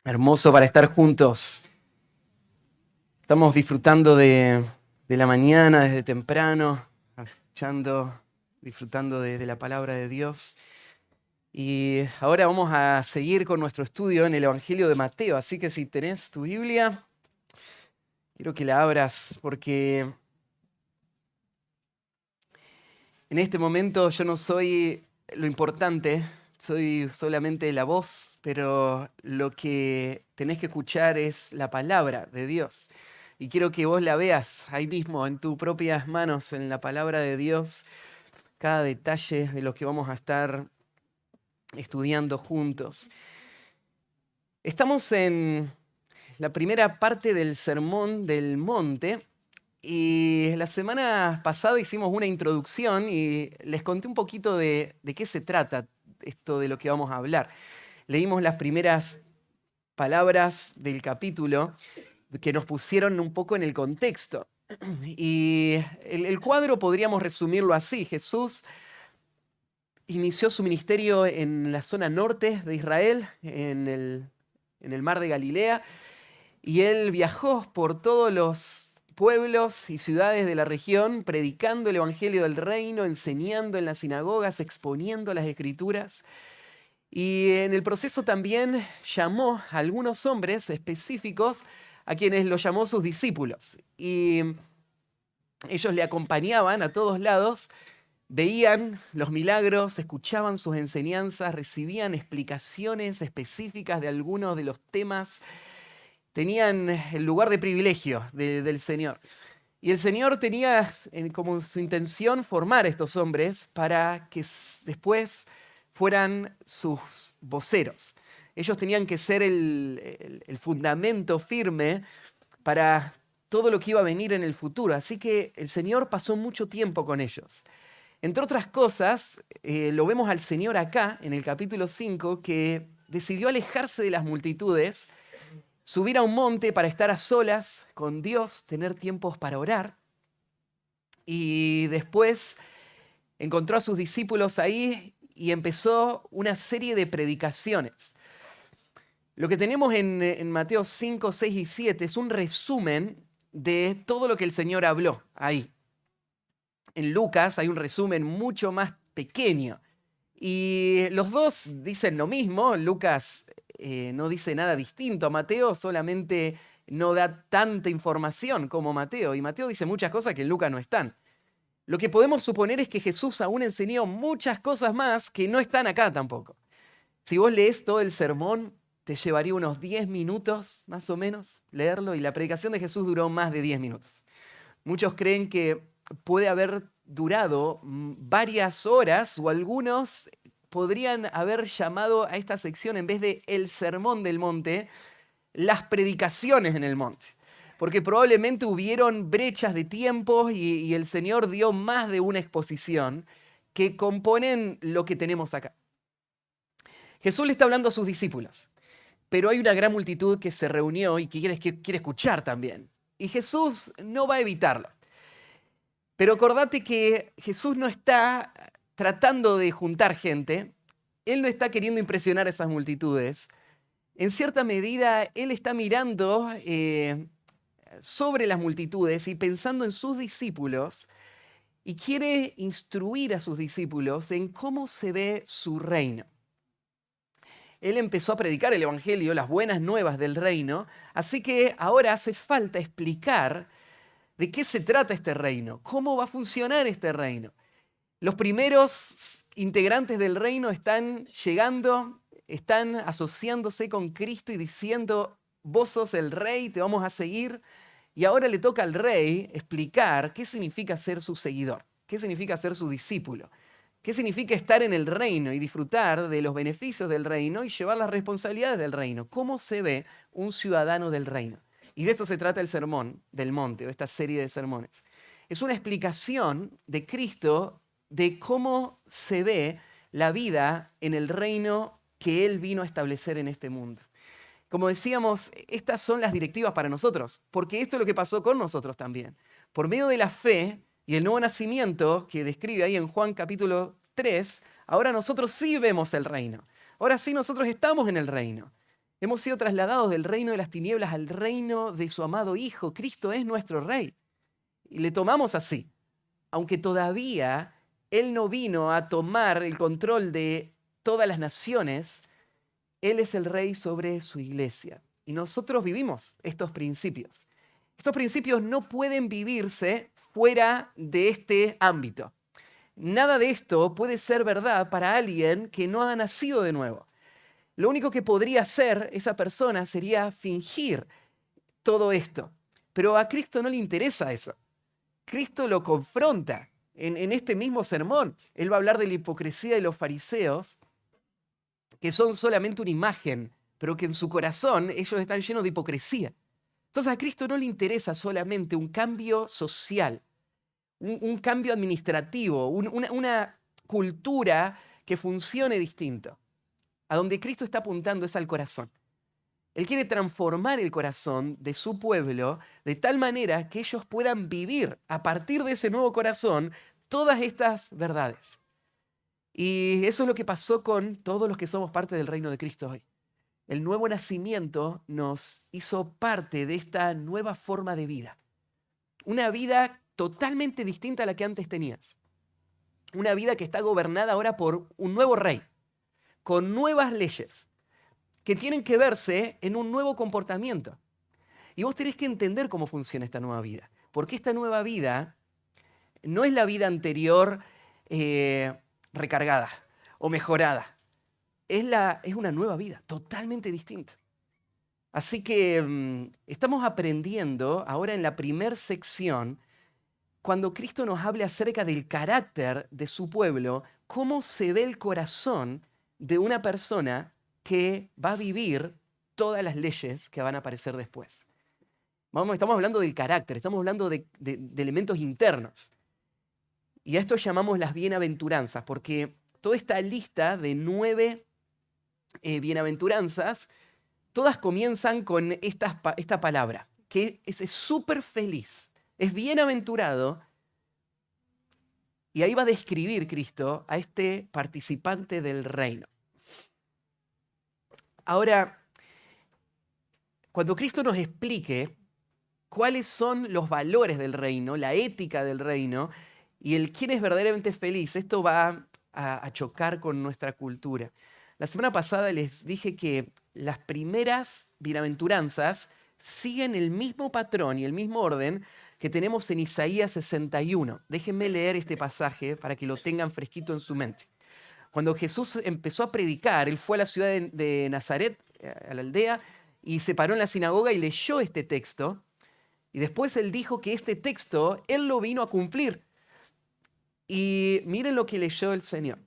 Hermoso para estar juntos. Estamos disfrutando de la mañana desde temprano, escuchando, disfrutando de la palabra de Dios. Y ahora vamos a seguir con nuestro estudio en el Evangelio de Mateo. Así que si tenés tu Biblia, quiero que la abras porque en este momento yo no soy lo importante, soy solamente la voz, pero lo que tenés que escuchar es la palabra de Dios. Y quiero que vos la veas ahí mismo, en tus propias manos, en la palabra de Dios, cada detalle de lo que vamos a estar estudiando juntos. Estamos en la primera parte del Sermón del Monte. Y la semana pasada hicimos una introducción y les conté un poquito de qué se trata esto de lo que vamos a hablar. Leímos las primeras palabras del capítulo que nos pusieron un poco en el contexto. Y el cuadro podríamos resumirlo así. Jesús inició su ministerio en la zona norte de Israel, en el mar de Galilea, y él viajó por todos los pueblos y ciudades de la región, predicando el Evangelio del Reino, enseñando en las sinagogas, exponiendo las Escrituras. Y en el proceso también llamó a algunos hombres específicos a quienes los llamó sus discípulos. Y ellos le acompañaban a todos lados, veían los milagros, escuchaban sus enseñanzas, recibían explicaciones específicas de algunos de los temas, tenían el lugar de privilegio del Señor. Y el Señor tenía como su intención formar a estos hombres para que después fueran sus voceros. Ellos tenían que ser el fundamento firme para todo lo que iba a venir en el futuro. Así que el Señor pasó mucho tiempo con ellos. Entre otras cosas, lo vemos al Señor acá, en el capítulo 5, que decidió alejarse de las multitudes, subir a un monte para estar a solas con Dios, tener tiempos para orar. Y después encontró a sus discípulos ahí y empezó una serie de predicaciones. Lo que tenemos en Mateo 5, 6 y 7 es un resumen de todo lo que el Señor habló ahí. En Lucas hay un resumen mucho más pequeño. Y los dos dicen lo mismo. Lucas no dice nada distinto a Mateo, solamente no da tanta información como Mateo. Y Mateo dice muchas cosas que en Lucas no están. Lo que podemos suponer es que Jesús aún enseñó muchas cosas más que no están acá tampoco. Si vos lees todo el sermón, te llevaría unos 10 minutos más o menos leerlo, y la predicación de Jesús duró más de 10 minutos. Muchos creen que puede haber durado varias horas, o algunos podrían haber llamado a esta sección, en vez de el sermón del monte, las predicaciones en el monte. Porque probablemente hubieron brechas de tiempo y el Señor dio más de una exposición que componen lo que tenemos acá. Jesús le está hablando a sus discípulos, pero hay una gran multitud que se reunió y que quiere escuchar también. Y Jesús no va a evitarlo. Pero acordate que Jesús no está tratando de juntar gente, Él no está queriendo impresionar a esas multitudes. En cierta medida, Él está mirando sobre las multitudes y pensando en sus discípulos, y quiere instruir a sus discípulos en cómo se ve su reino. Él empezó a predicar el Evangelio, las buenas nuevas del reino, así que ahora hace falta explicar de qué se trata este reino, cómo va a funcionar este reino. Los primeros integrantes del reino están llegando, están asociándose con Cristo y diciendo: vos sos el rey, te vamos a seguir. Y ahora le toca al rey explicar qué significa ser su seguidor, qué significa ser su discípulo, qué significa estar en el reino y disfrutar de los beneficios del reino y llevar las responsabilidades del reino. ¿Cómo se ve un ciudadano del reino? Y de esto se trata el sermón del monte, o esta serie de sermones. Es una explicación de Cristo de cómo se ve la vida en el reino que Él vino a establecer en este mundo. Como decíamos, estas son las directivas para nosotros, porque esto es lo que pasó con nosotros también. Por medio de la fe y el nuevo nacimiento que describe ahí en Juan capítulo 3, ahora nosotros sí vemos el reino. Ahora sí nosotros estamos en el reino. Hemos sido trasladados del reino de las tinieblas al reino de su amado Hijo. Cristo es nuestro Rey. Y le tomamos así. Aunque todavía Él no vino a tomar el control de todas las naciones, Él es el Rey sobre su iglesia. Y nosotros vivimos estos principios. Estos principios no pueden vivirse fuera de este ámbito. Nada de esto puede ser verdad para alguien que no ha nacido de nuevo. Lo único que podría hacer esa persona sería fingir todo esto. Pero a Cristo no le interesa eso. Cristo lo confronta en este mismo sermón. Él va a hablar de la hipocresía de los fariseos, que son solamente una imagen, pero que en su corazón ellos están llenos de hipocresía. Entonces a Cristo no le interesa solamente un cambio social, un cambio administrativo, una cultura que funcione distinto. A donde Cristo está apuntando es al corazón. Él quiere transformar el corazón de su pueblo de tal manera que ellos puedan vivir a partir de ese nuevo corazón todas estas verdades. Y eso es lo que pasó con todos los que somos parte del reino de Cristo hoy. El nuevo nacimiento nos hizo parte de esta nueva forma de vida. Una vida totalmente distinta a la que antes tenías. Una vida que está gobernada ahora por un nuevo rey, con nuevas leyes que tienen que verse en un nuevo comportamiento. Y vos tenés que entender cómo funciona esta nueva vida. Porque esta nueva vida no es la vida anterior recargada o mejorada. Es una nueva vida, totalmente distinta. Así que estamos aprendiendo ahora en la primer sección, cuando Cristo nos hable acerca del carácter de su pueblo, cómo se ve el corazón de una persona que va a vivir todas las leyes que van a aparecer después. Estamos hablando del carácter, estamos hablando de elementos internos. Y a esto llamamos las bienaventuranzas, porque toda esta lista de 9 bienaventuranzas, todas comienzan con esta palabra, que es súper feliz, es bienaventurado. Y ahí va a describir Cristo a este participante del reino. Ahora, cuando Cristo nos explique cuáles son los valores del reino, la ética del reino y el quién es verdaderamente feliz, esto va a chocar con nuestra cultura. La semana pasada les dije que las primeras bienaventuranzas siguen el mismo patrón y el mismo orden que tenemos en Isaías 61. Déjenme leer este pasaje para que lo tengan fresquito en su mente. Cuando Jesús empezó a predicar, él fue a la ciudad de Nazaret, a la aldea, y se paró en la sinagoga y leyó este texto. Y después él dijo que este texto, él lo vino a cumplir. Y miren lo que leyó el Señor.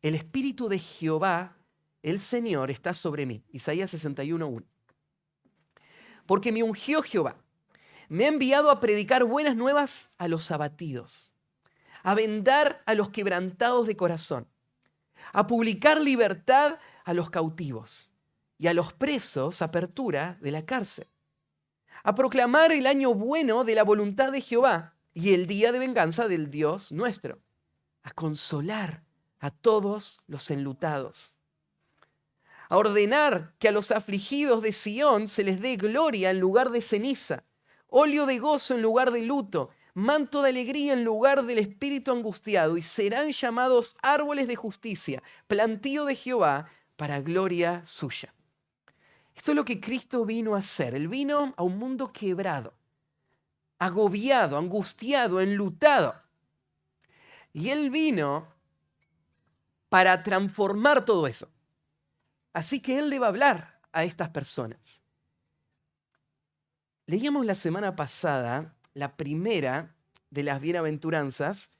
El Espíritu de Jehová, el Señor, está sobre mí. Isaías 61:1. Porque me ungió Jehová. Me ha enviado a predicar buenas nuevas a los abatidos, a vendar a los quebrantados de corazón, a publicar libertad a los cautivos y a los presos apertura de la cárcel, a proclamar el año bueno de la voluntad de Jehová y el día de venganza del Dios nuestro, a consolar a todos los enlutados, a ordenar que a los afligidos de Sión se les dé gloria en lugar de ceniza, óleo de gozo en lugar de luto, manto de alegría en lugar del espíritu angustiado, y serán llamados árboles de justicia, plantío de Jehová para gloria suya. Esto es lo que Cristo vino a hacer. Él vino a un mundo quebrado, agobiado, angustiado, enlutado. Y Él vino para transformar todo eso. Así que Él le va a hablar a estas personas. Leíamos la semana pasada la primera de las bienaventuranzas.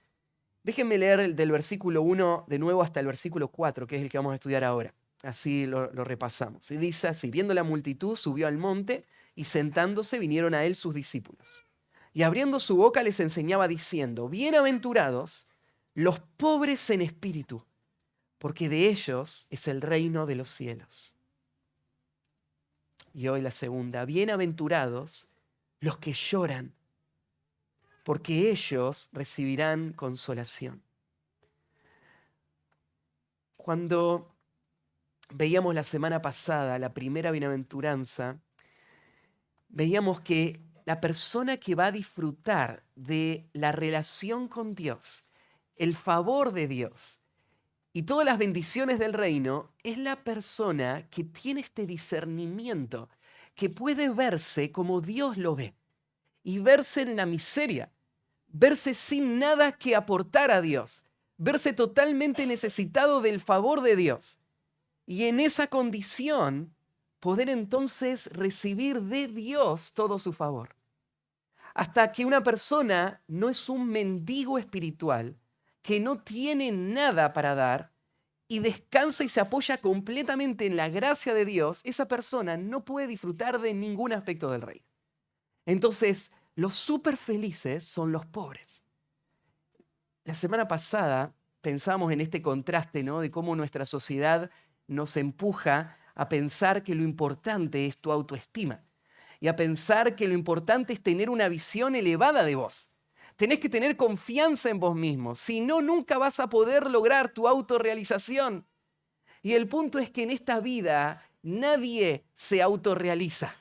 Déjenme leer del versículo 1 de nuevo hasta el versículo 4, que es el que vamos a estudiar ahora. Así lo repasamos. Y dice así: viendo la multitud, subió al monte y sentándose vinieron a él sus discípulos. Y abriendo su boca les enseñaba diciendo: bienaventurados los pobres en espíritu, porque de ellos es el reino de los cielos. Y hoy la segunda: bienaventurados los que lloran, porque ellos recibirán consolación. Cuando veíamos la semana pasada, la primera bienaventuranza, veíamos que la persona que va a disfrutar de la relación con Dios, el favor de Dios y todas las bendiciones del reino, es la persona que tiene este discernimiento, que puede verse como Dios lo ve y verse en la miseria, verse sin nada que aportar a Dios, verse totalmente necesitado del favor de Dios. Y en esa condición, poder entonces recibir de Dios todo su favor. Hasta que una persona no es un mendigo espiritual, que no tiene nada para dar y descansa y se apoya completamente en la gracia de Dios, esa persona no puede disfrutar de ningún aspecto del reino. Entonces, los súper felices son los pobres. La semana pasada pensábamos en este contraste, ¿no? De cómo nuestra sociedad nos empuja a pensar que lo importante es tu autoestima y a pensar que lo importante es tener una visión elevada de vos. Tenés que tener confianza en vos mismo, si no, nunca vas a poder lograr tu autorrealización. Y el punto es que en esta vida nadie se autorrealiza.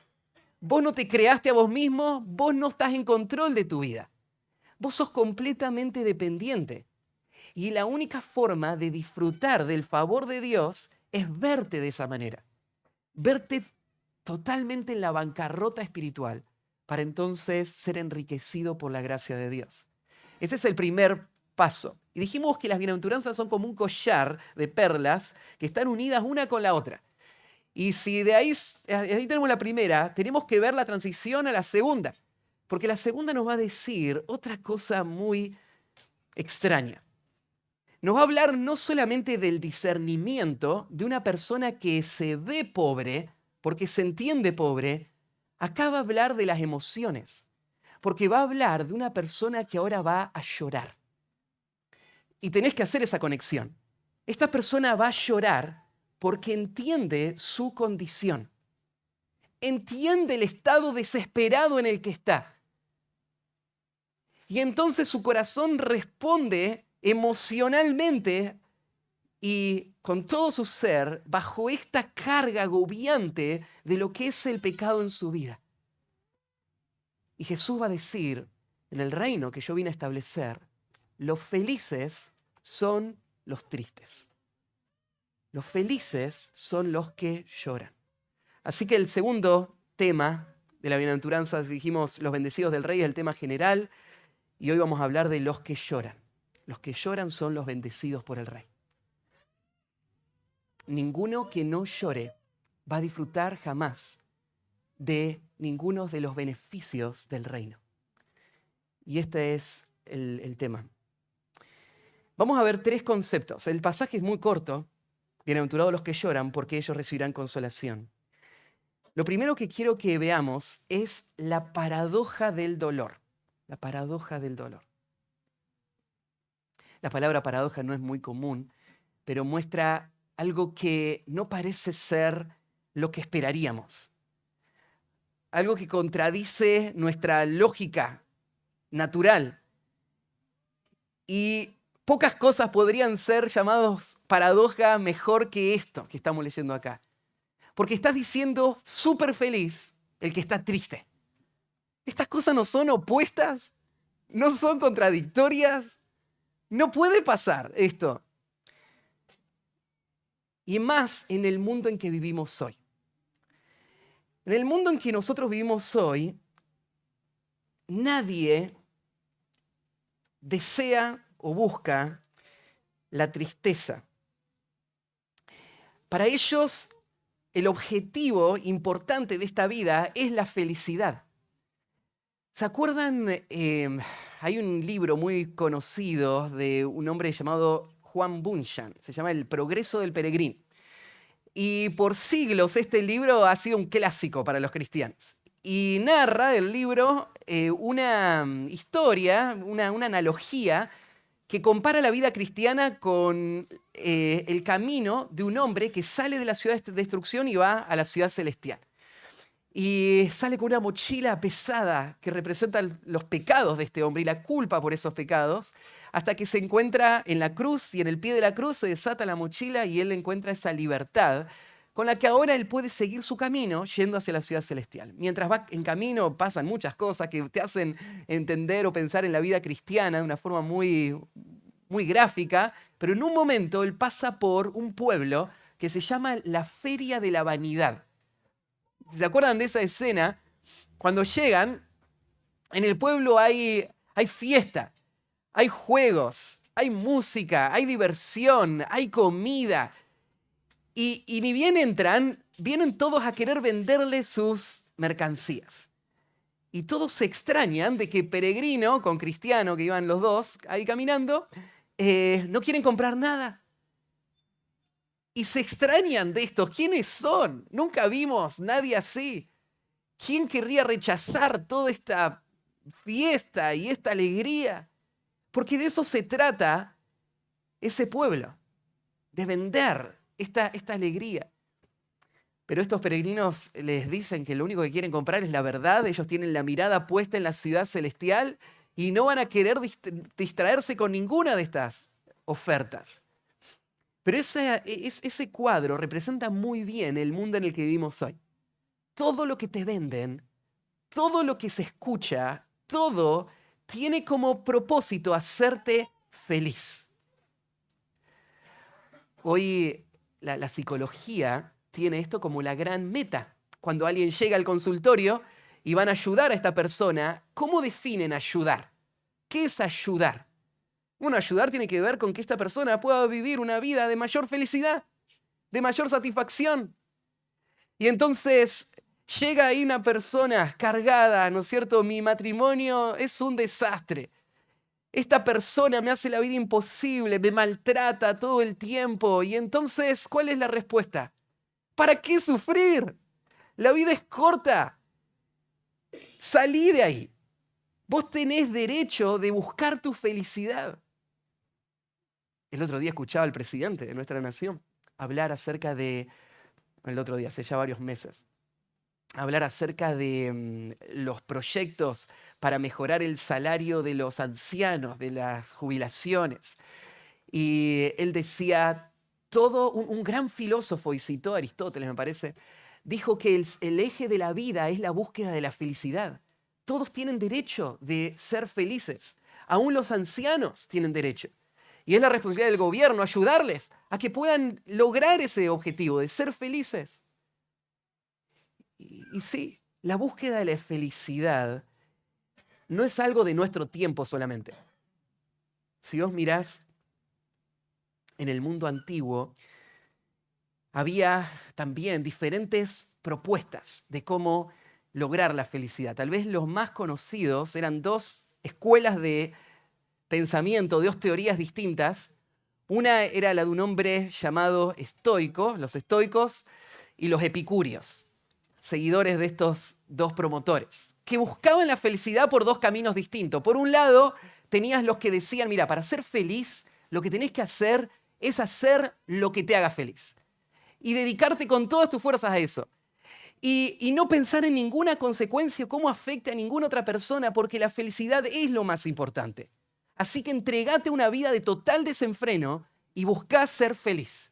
Vos no te creaste a vos mismo, vos no estás en control de tu vida. Vos sos completamente dependiente. Y la única forma de disfrutar del favor de Dios es verte de esa manera. Verte totalmente en la bancarrota espiritual para entonces ser enriquecido por la gracia de Dios. Ese es el primer paso. Y dijimos que las bienaventuranzas son como un collar de perlas que están unidas una con la otra. Y si de ahí tenemos la primera, tenemos que ver la transición a la segunda, porque la segunda nos va a decir otra cosa muy extraña. Nos va a hablar no solamente del discernimiento de una persona que se ve pobre, porque se entiende pobre, acá va a hablar de las emociones, porque va a hablar de una persona que ahora va a llorar. Y tenés que hacer esa conexión. Esta persona va a llorar porque entiende su condición. Entiende el estado desesperado en el que está. Y entonces su corazón responde emocionalmente y con todo su ser bajo esta carga agobiante de lo que es el pecado en su vida. Y Jesús va a decir, en el reino que yo vine a establecer, los felices son los tristes. Los felices son los que lloran. Así que el segundo tema de la bienaventuranza, dijimos los bendecidos del rey, es el tema general, y hoy vamos a hablar de los que lloran. Los que lloran son los bendecidos por el rey. Ninguno que no llore va a disfrutar jamás de ninguno de los beneficios del reino. Y este es el tema. Vamos a ver tres conceptos. El pasaje es muy corto. Bienaventurados los que lloran, porque ellos recibirán consolación. Lo primero que quiero que veamos es la paradoja del dolor. La paradoja del dolor. La palabra paradoja no es muy común, pero muestra algo que no parece ser lo que esperaríamos. Algo que contradice nuestra lógica natural. Y pocas cosas podrían ser llamados paradoja mejor que esto que estamos leyendo acá. Porque estás diciendo súper feliz el que está triste. Estas cosas no son opuestas, no son contradictorias. No puede pasar esto. Y más en el mundo en que vivimos hoy. En el mundo en que nosotros vivimos hoy, nadie desea o busca la tristeza. Para ellos, el objetivo importante de esta vida es la felicidad. ¿Se acuerdan? Hay un libro muy conocido de un hombre llamado Juan Bunyan. Se llama El progreso del peregrino. Y por siglos este libro ha sido un clásico para los cristianos. Y narra el libro una historia, una analogía que compara la vida cristiana con el camino de un hombre que sale de la ciudad de destrucción y va a la ciudad celestial. y sale con una mochila pesada que representa los pecados de este hombre y la culpa por esos pecados, hasta que se encuentra en la cruz y en el pie de la cruz se desata la mochila y él encuentra esa libertad con la que ahora él puede seguir su camino yendo hacia la ciudad celestial. Mientras va en camino pasan muchas cosas que te hacen entender o pensar en la vida cristiana de una forma muy, muy gráfica, pero en un momento él pasa por un pueblo que se llama la Feria de la Vanidad. ¿Se acuerdan de esa escena? Cuando llegan, en el pueblo hay fiesta, hay juegos, hay música, hay diversión, hay comida. Y ni bien entran, vienen todos a querer venderle sus mercancías. Y todos se extrañan de que Peregrino con Cristiano, que iban los dos ahí caminando, no quieren comprar nada. Y se extrañan de estos. ¿Quiénes son? Nunca vimos nadie así. ¿Quién querría rechazar toda esta fiesta y esta alegría? Porque de eso se trata ese pueblo, de vender esta alegría. Pero estos peregrinos les dicen que lo único que quieren comprar es la verdad. Ellos tienen la mirada puesta en la ciudad celestial y no van a querer distraerse con ninguna de estas ofertas. Pero ese cuadro representa muy bien el mundo en el que vivimos hoy. Todo lo que te venden, todo lo que se escucha, todo tiene como propósito hacerte feliz. Hoy la psicología tiene esto como la gran meta. Cuando alguien llega al consultorio y van a ayudar a esta persona, ¿cómo definen ayudar? ¿Qué es ayudar? Bueno, ayudar tiene que ver con que esta persona pueda vivir una vida de mayor felicidad, de mayor satisfacción. Y entonces llega ahí una persona cargada, ¿no es cierto? Mi matrimonio es un desastre. Esta persona me hace la vida imposible, me maltrata todo el tiempo. Y entonces, ¿cuál es la respuesta? ¿Para qué sufrir? La vida es corta. Salí de ahí. Vos tenés derecho de buscar tu felicidad. El otro día escuchaba al presidente de nuestra nación hablar acerca de, el otro día, hace ya varios meses, hablar acerca de los proyectos para mejorar el salario de los ancianos, de las jubilaciones. Y él decía, un gran filósofo, y citó a Aristóteles, me parece, dijo que el eje de la vida es la búsqueda de la felicidad. Todos tienen derecho de ser felices. Aún los ancianos tienen derecho. Y es la responsabilidad del gobierno ayudarles a que puedan lograr ese objetivo de ser felices. Y sí, la búsqueda de la felicidad no es algo de nuestro tiempo solamente. Si vos mirás en el mundo antiguo, había también diferentes propuestas de cómo lograr la felicidad. Tal vez los más conocidos eran dos escuelas de pensamiento, dos teorías distintas. Una era la de un hombre llamado estoico, los estoicos, y los epicúreos, seguidores de estos dos promotores, que buscaban la felicidad por dos caminos distintos. Por un lado, tenías los que decían, mira, para ser feliz, lo que tenés que hacer es hacer lo que te haga feliz y dedicarte con todas tus fuerzas a eso. Y no pensar en ninguna consecuencia o cómo afecte a ninguna otra persona, porque la felicidad es lo más importante. Así que entregate una vida de total desenfreno y buscá ser feliz.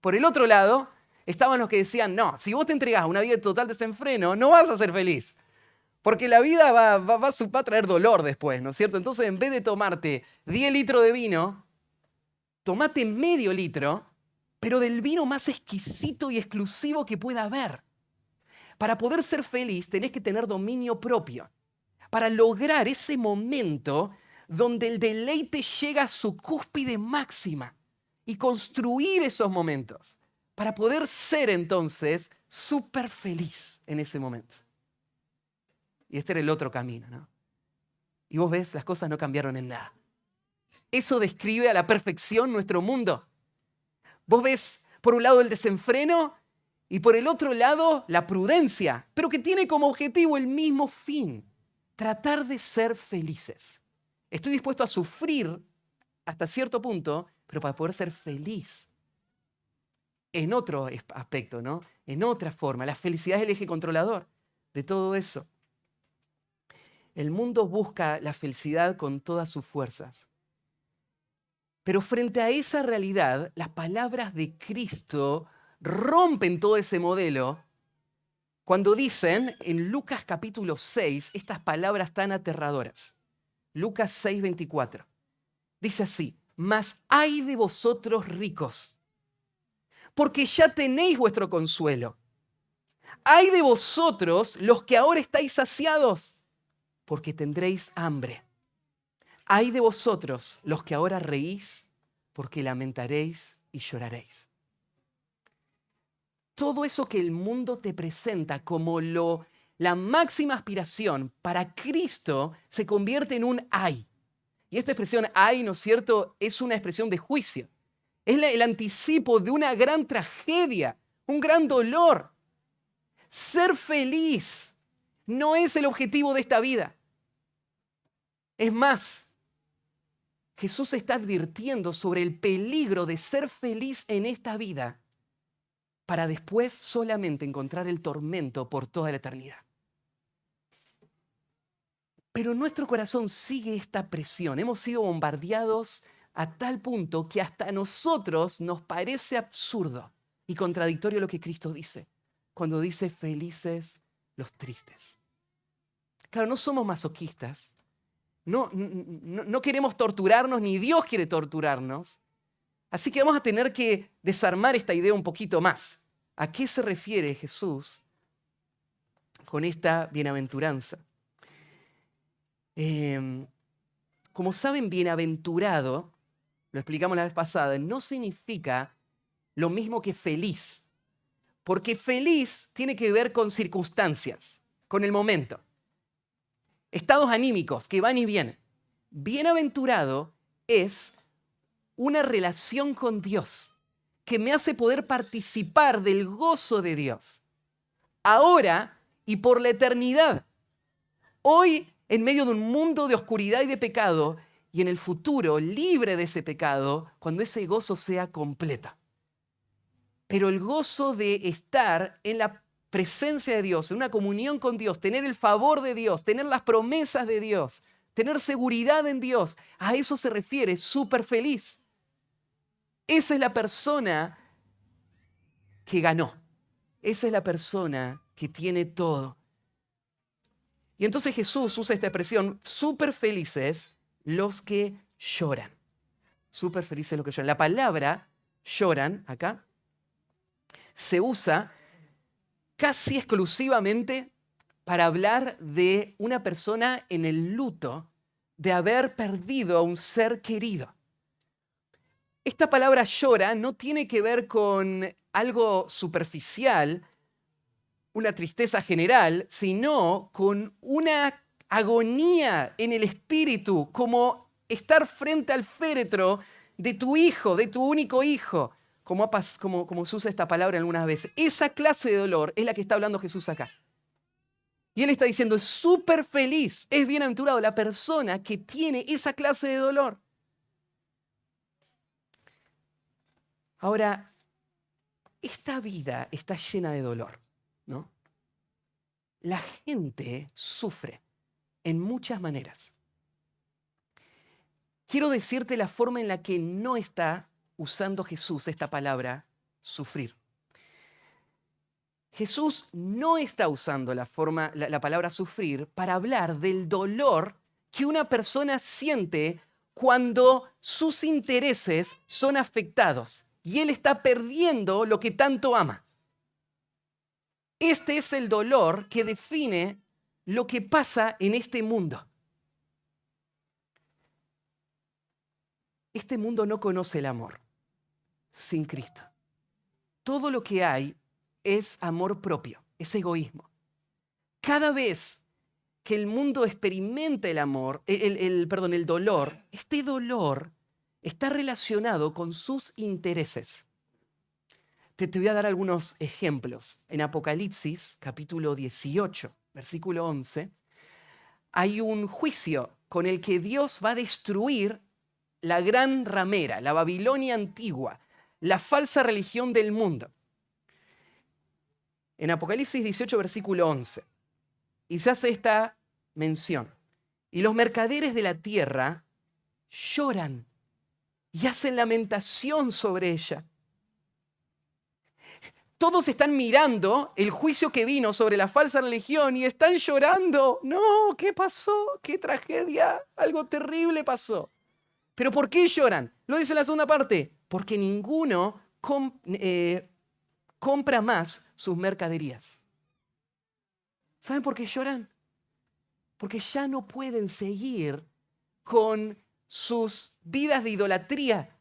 Por el otro lado, estaban los que decían, no, si vos te entregás a una vida de total desenfreno, no vas a ser feliz. Porque la vida va a traer dolor después, ¿no es cierto? Entonces, en vez de tomarte 10 litros de vino, tomate medio litro, pero del vino más exquisito y exclusivo que pueda haber. Para poder ser feliz tenés que tener dominio propio. Para lograr ese momento donde el deleite llega a su cúspide máxima y construir esos momentos. Para poder ser entonces súper feliz en ese momento. Y este era el otro camino, ¿no? Y vos ves, las cosas no cambiaron en nada. Eso describe a la perfección nuestro mundo. Vos ves, por un lado, el desenfreno y por el otro lado, la prudencia, pero que tiene como objetivo el mismo fin, tratar de ser felices. Estoy dispuesto a sufrir hasta cierto punto, pero para poder ser feliz. en otro aspecto, ¿no? En otra forma. La felicidad es el eje controlador de todo eso. El mundo busca la felicidad con todas sus fuerzas. Pero frente a esa realidad, las palabras de Cristo rompen todo ese modelo cuando dicen en Lucas capítulo 6 estas palabras tan aterradoras. Lucas 6:24. Dice así: mas ay de vosotros ricos, porque ya tenéis vuestro consuelo. Ay de vosotros los que ahora estáis saciados, porque tendréis hambre. Ay de vosotros los que ahora reís, porque lamentaréis y lloraréis. Todo eso que el mundo te presenta como la máxima aspiración, para Cristo se convierte en un ay. Y esta expresión ay, ¿no es cierto?, es una expresión de juicio. Es el anticipo de una gran tragedia, un gran dolor. Ser feliz no es el objetivo de esta vida. Es más, Jesús está advirtiendo sobre el peligro de ser feliz en esta vida para después solamente encontrar el tormento por toda la eternidad. Pero en nuestro corazón sigue esta presión. Hemos sido bombardeados a tal punto que hasta a nosotros nos parece absurdo y contradictorio lo que Cristo dice cuando dice felices los tristes. Claro, no somos masoquistas. No queremos torturarnos, ni Dios quiere torturarnos. Así que vamos a tener que desarmar esta idea un poquito más. ¿A qué se refiere Jesús con esta bienaventuranza? Como saben, bienaventurado, lo explicamos la vez pasada, no significa lo mismo que feliz. Porque feliz tiene que ver con circunstancias, con el momento. Estados anímicos que van y vienen. Bienaventurado es una relación con Dios que me hace poder participar del gozo de Dios. Ahora y por la eternidad. Hoy, en medio de un mundo de oscuridad y de pecado, y en el futuro, libre de ese pecado, cuando ese gozo sea completo. Pero el gozo de estar en la presencia de Dios, en una comunión con Dios, tener el favor de Dios, tener las promesas de Dios, tener seguridad en Dios, a eso se refiere súper feliz. Esa es la persona que ganó. Esa es la persona que tiene todo. Y entonces Jesús usa esta expresión, súper felices los que lloran. Súper felices los que lloran. La palabra lloran acá se usa casi exclusivamente para hablar de una persona en el luto de haber perdido a un ser querido. Esta palabra llora no tiene que ver con algo superficial, una tristeza general, sino con una agonía en el espíritu, como estar frente al féretro de tu hijo, de tu único hijo, como se usa esta palabra algunas veces. Esa clase de dolor es la que está hablando Jesús acá. Y él está diciendo, es súper feliz, es bienaventurado la persona que tiene esa clase de dolor. Ahora, esta vida está llena de dolor, ¿no? La gente sufre en muchas maneras. Quiero decirte la forma en la que no está usando Jesús esta palabra, sufrir. Jesús no está usando la palabra sufrir para hablar del dolor que una persona siente cuando sus intereses son afectados y él está perdiendo lo que tanto ama. Este es el dolor que define lo que pasa en este mundo. Este mundo no conoce el amor sin Cristo. Todo lo que hay es amor propio, es egoísmo. Cada vez que el mundo experimenta el dolor, este dolor está relacionado con sus intereses. Te voy a dar algunos ejemplos. En Apocalipsis, capítulo 18, versículo 11, hay un juicio con el que Dios va a destruir la gran ramera, la Babilonia antigua, la falsa religión del mundo. En Apocalipsis 18, versículo 11, y se hace esta mención. Y los mercaderes de la tierra lloran y hacen lamentación sobre ella. Todos están mirando el juicio que vino sobre la falsa religión y están llorando. No, ¿qué pasó? ¿Qué tragedia? Algo terrible pasó. ¿Pero por qué lloran? Lo dice en la segunda parte. Porque ninguno compra más sus mercaderías. ¿Saben por qué lloran? Porque ya no pueden seguir con sus vidas de idolatría.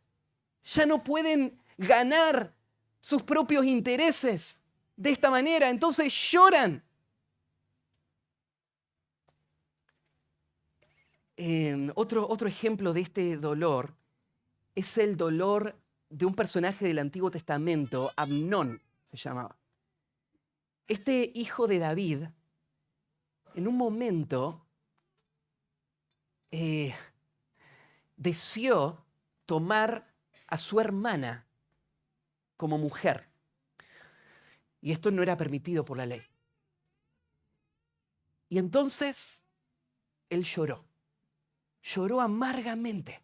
Ya no pueden ganar sus propios intereses de esta manera. Entonces lloran. Otro ejemplo de este dolor es el dolor de un personaje del Antiguo Testamento, Amnón se llamaba. Este hijo de David, en un momento, deseó tomar a su hermana como mujer. Y esto no era permitido por la ley. Y entonces él lloró. Lloró amargamente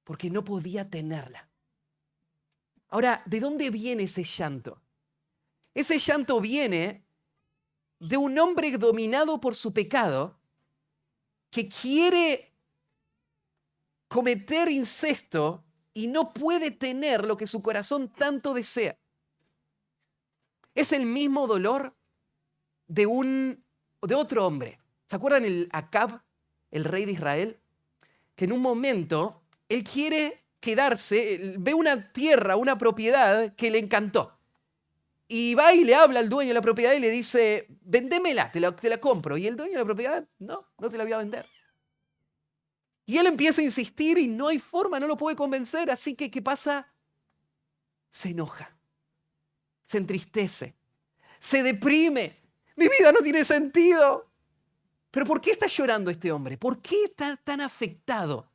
porque no podía tenerla. Ahora, ¿de dónde viene ese llanto? Ese llanto viene de un hombre dominado por su pecado que quiere cometer incesto y no puede tener lo que su corazón tanto desea. Es el mismo dolor de otro hombre. ¿Se acuerdan el Acab, el rey de Israel? Que en un momento él quiere quedarse, ve una tierra, una propiedad que le encantó. Y va y le habla al dueño de la propiedad y le dice, vendémela, te la compro. Y el dueño de la propiedad, no te la voy a vender. Y él empieza a insistir y no hay forma, no lo puede convencer. Así que, ¿qué pasa? Se enoja, se entristece, se deprime. Mi vida no tiene sentido. Pero ¿por qué está llorando este hombre? ¿Por qué está tan afectado?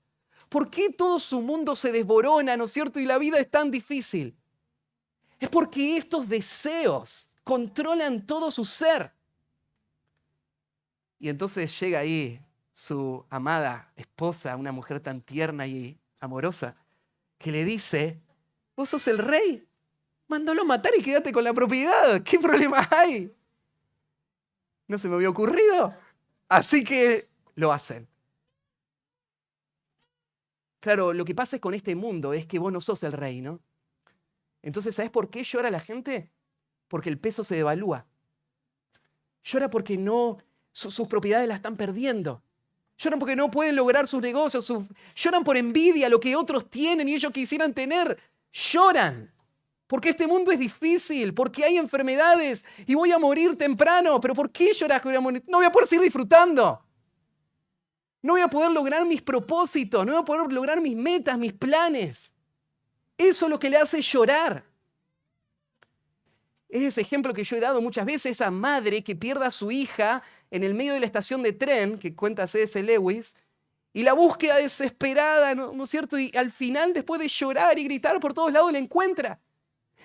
¿Por qué todo su mundo se desborona, ¿no es cierto? Y la vida es tan difícil. Es porque estos deseos controlan todo su ser. Y entonces llega ahí su amada esposa, una mujer tan tierna y amorosa, que le dice, vos sos el rey, mándalo a matar y quédate con la propiedad. ¿Qué problema hay? No se me había ocurrido. Así que lo hacen. Claro, lo que pasa con este mundo es que vos no sos el rey, ¿no? Entonces, ¿sabes por qué llora la gente? Porque el peso se devalúa. Llora porque sus propiedades las están perdiendo. Lloran porque no pueden lograr sus negocios. Lloran por envidia, lo que otros tienen y ellos quisieran tener. Lloran porque este mundo es difícil, porque hay enfermedades y voy a morir temprano. ¿Pero por qué lloras? No voy a poder seguir disfrutando. No voy a poder lograr mis propósitos, no voy a poder lograr mis metas, mis planes. Eso es lo que le hace llorar. Es ese ejemplo que yo he dado muchas veces, esa madre que pierde a su hija en el medio de la estación de tren, que cuenta C.S. Lewis, y la búsqueda desesperada, ¿no es cierto? Y al final, después de llorar y gritar por todos lados, la encuentra.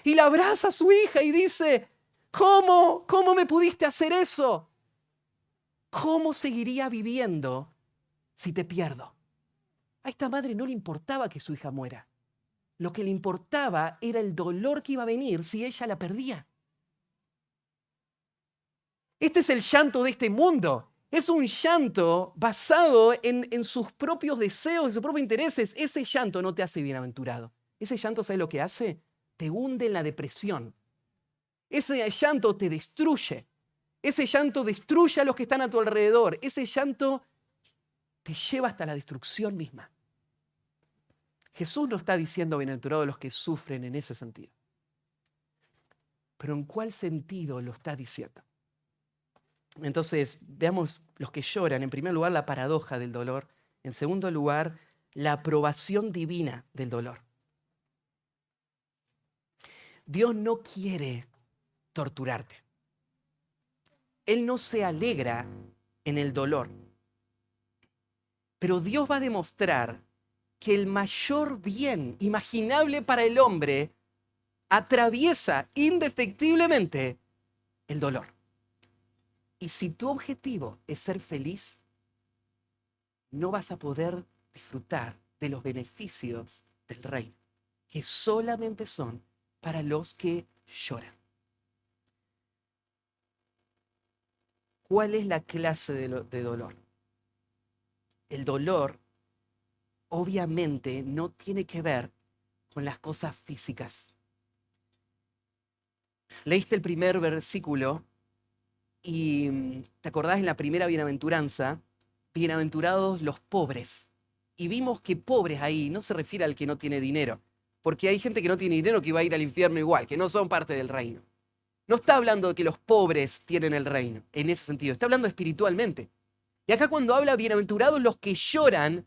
Y la abraza a su hija y dice, ¿cómo me pudiste hacer eso? ¿Cómo seguiría viviendo si te pierdo? A esta madre no le importaba que su hija muera. Lo que le importaba era el dolor que iba a venir si ella la perdía. Este es el llanto de este mundo. Es un llanto basado en sus propios deseos, en sus propios intereses. Ese llanto no te hace bienaventurado. Ese llanto, ¿sabes lo que hace? Te hunde en la depresión. Ese llanto te destruye. Ese llanto destruye a los que están a tu alrededor. Ese llanto te lleva hasta la destrucción misma. Jesús no está diciendo bienaventurados los que sufren en ese sentido. Pero ¿en cuál sentido lo está diciendo? Entonces, veamos los que lloran. En primer lugar, la paradoja del dolor. En segundo lugar, la aprobación divina del dolor. Dios no quiere torturarte. Él no se alegra en el dolor. Pero Dios va a demostrar que el mayor bien imaginable para el hombre atraviesa indefectiblemente el dolor. Y si tu objetivo es ser feliz, no vas a poder disfrutar de los beneficios del reino, que solamente son para los que lloran. ¿Cuál es la clase de dolor? El dolor obviamente no tiene que ver con las cosas físicas. Leíste el primer versículo y te acordás en la primera bienaventuranza, bienaventurados los pobres. Y vimos que pobres ahí no se refiere al que no tiene dinero, porque hay gente que no tiene dinero que va a ir al infierno igual, que no son parte del reino. No está hablando de que los pobres tienen el reino, en ese sentido, está hablando espiritualmente. Y acá cuando habla bienaventurados los que lloran,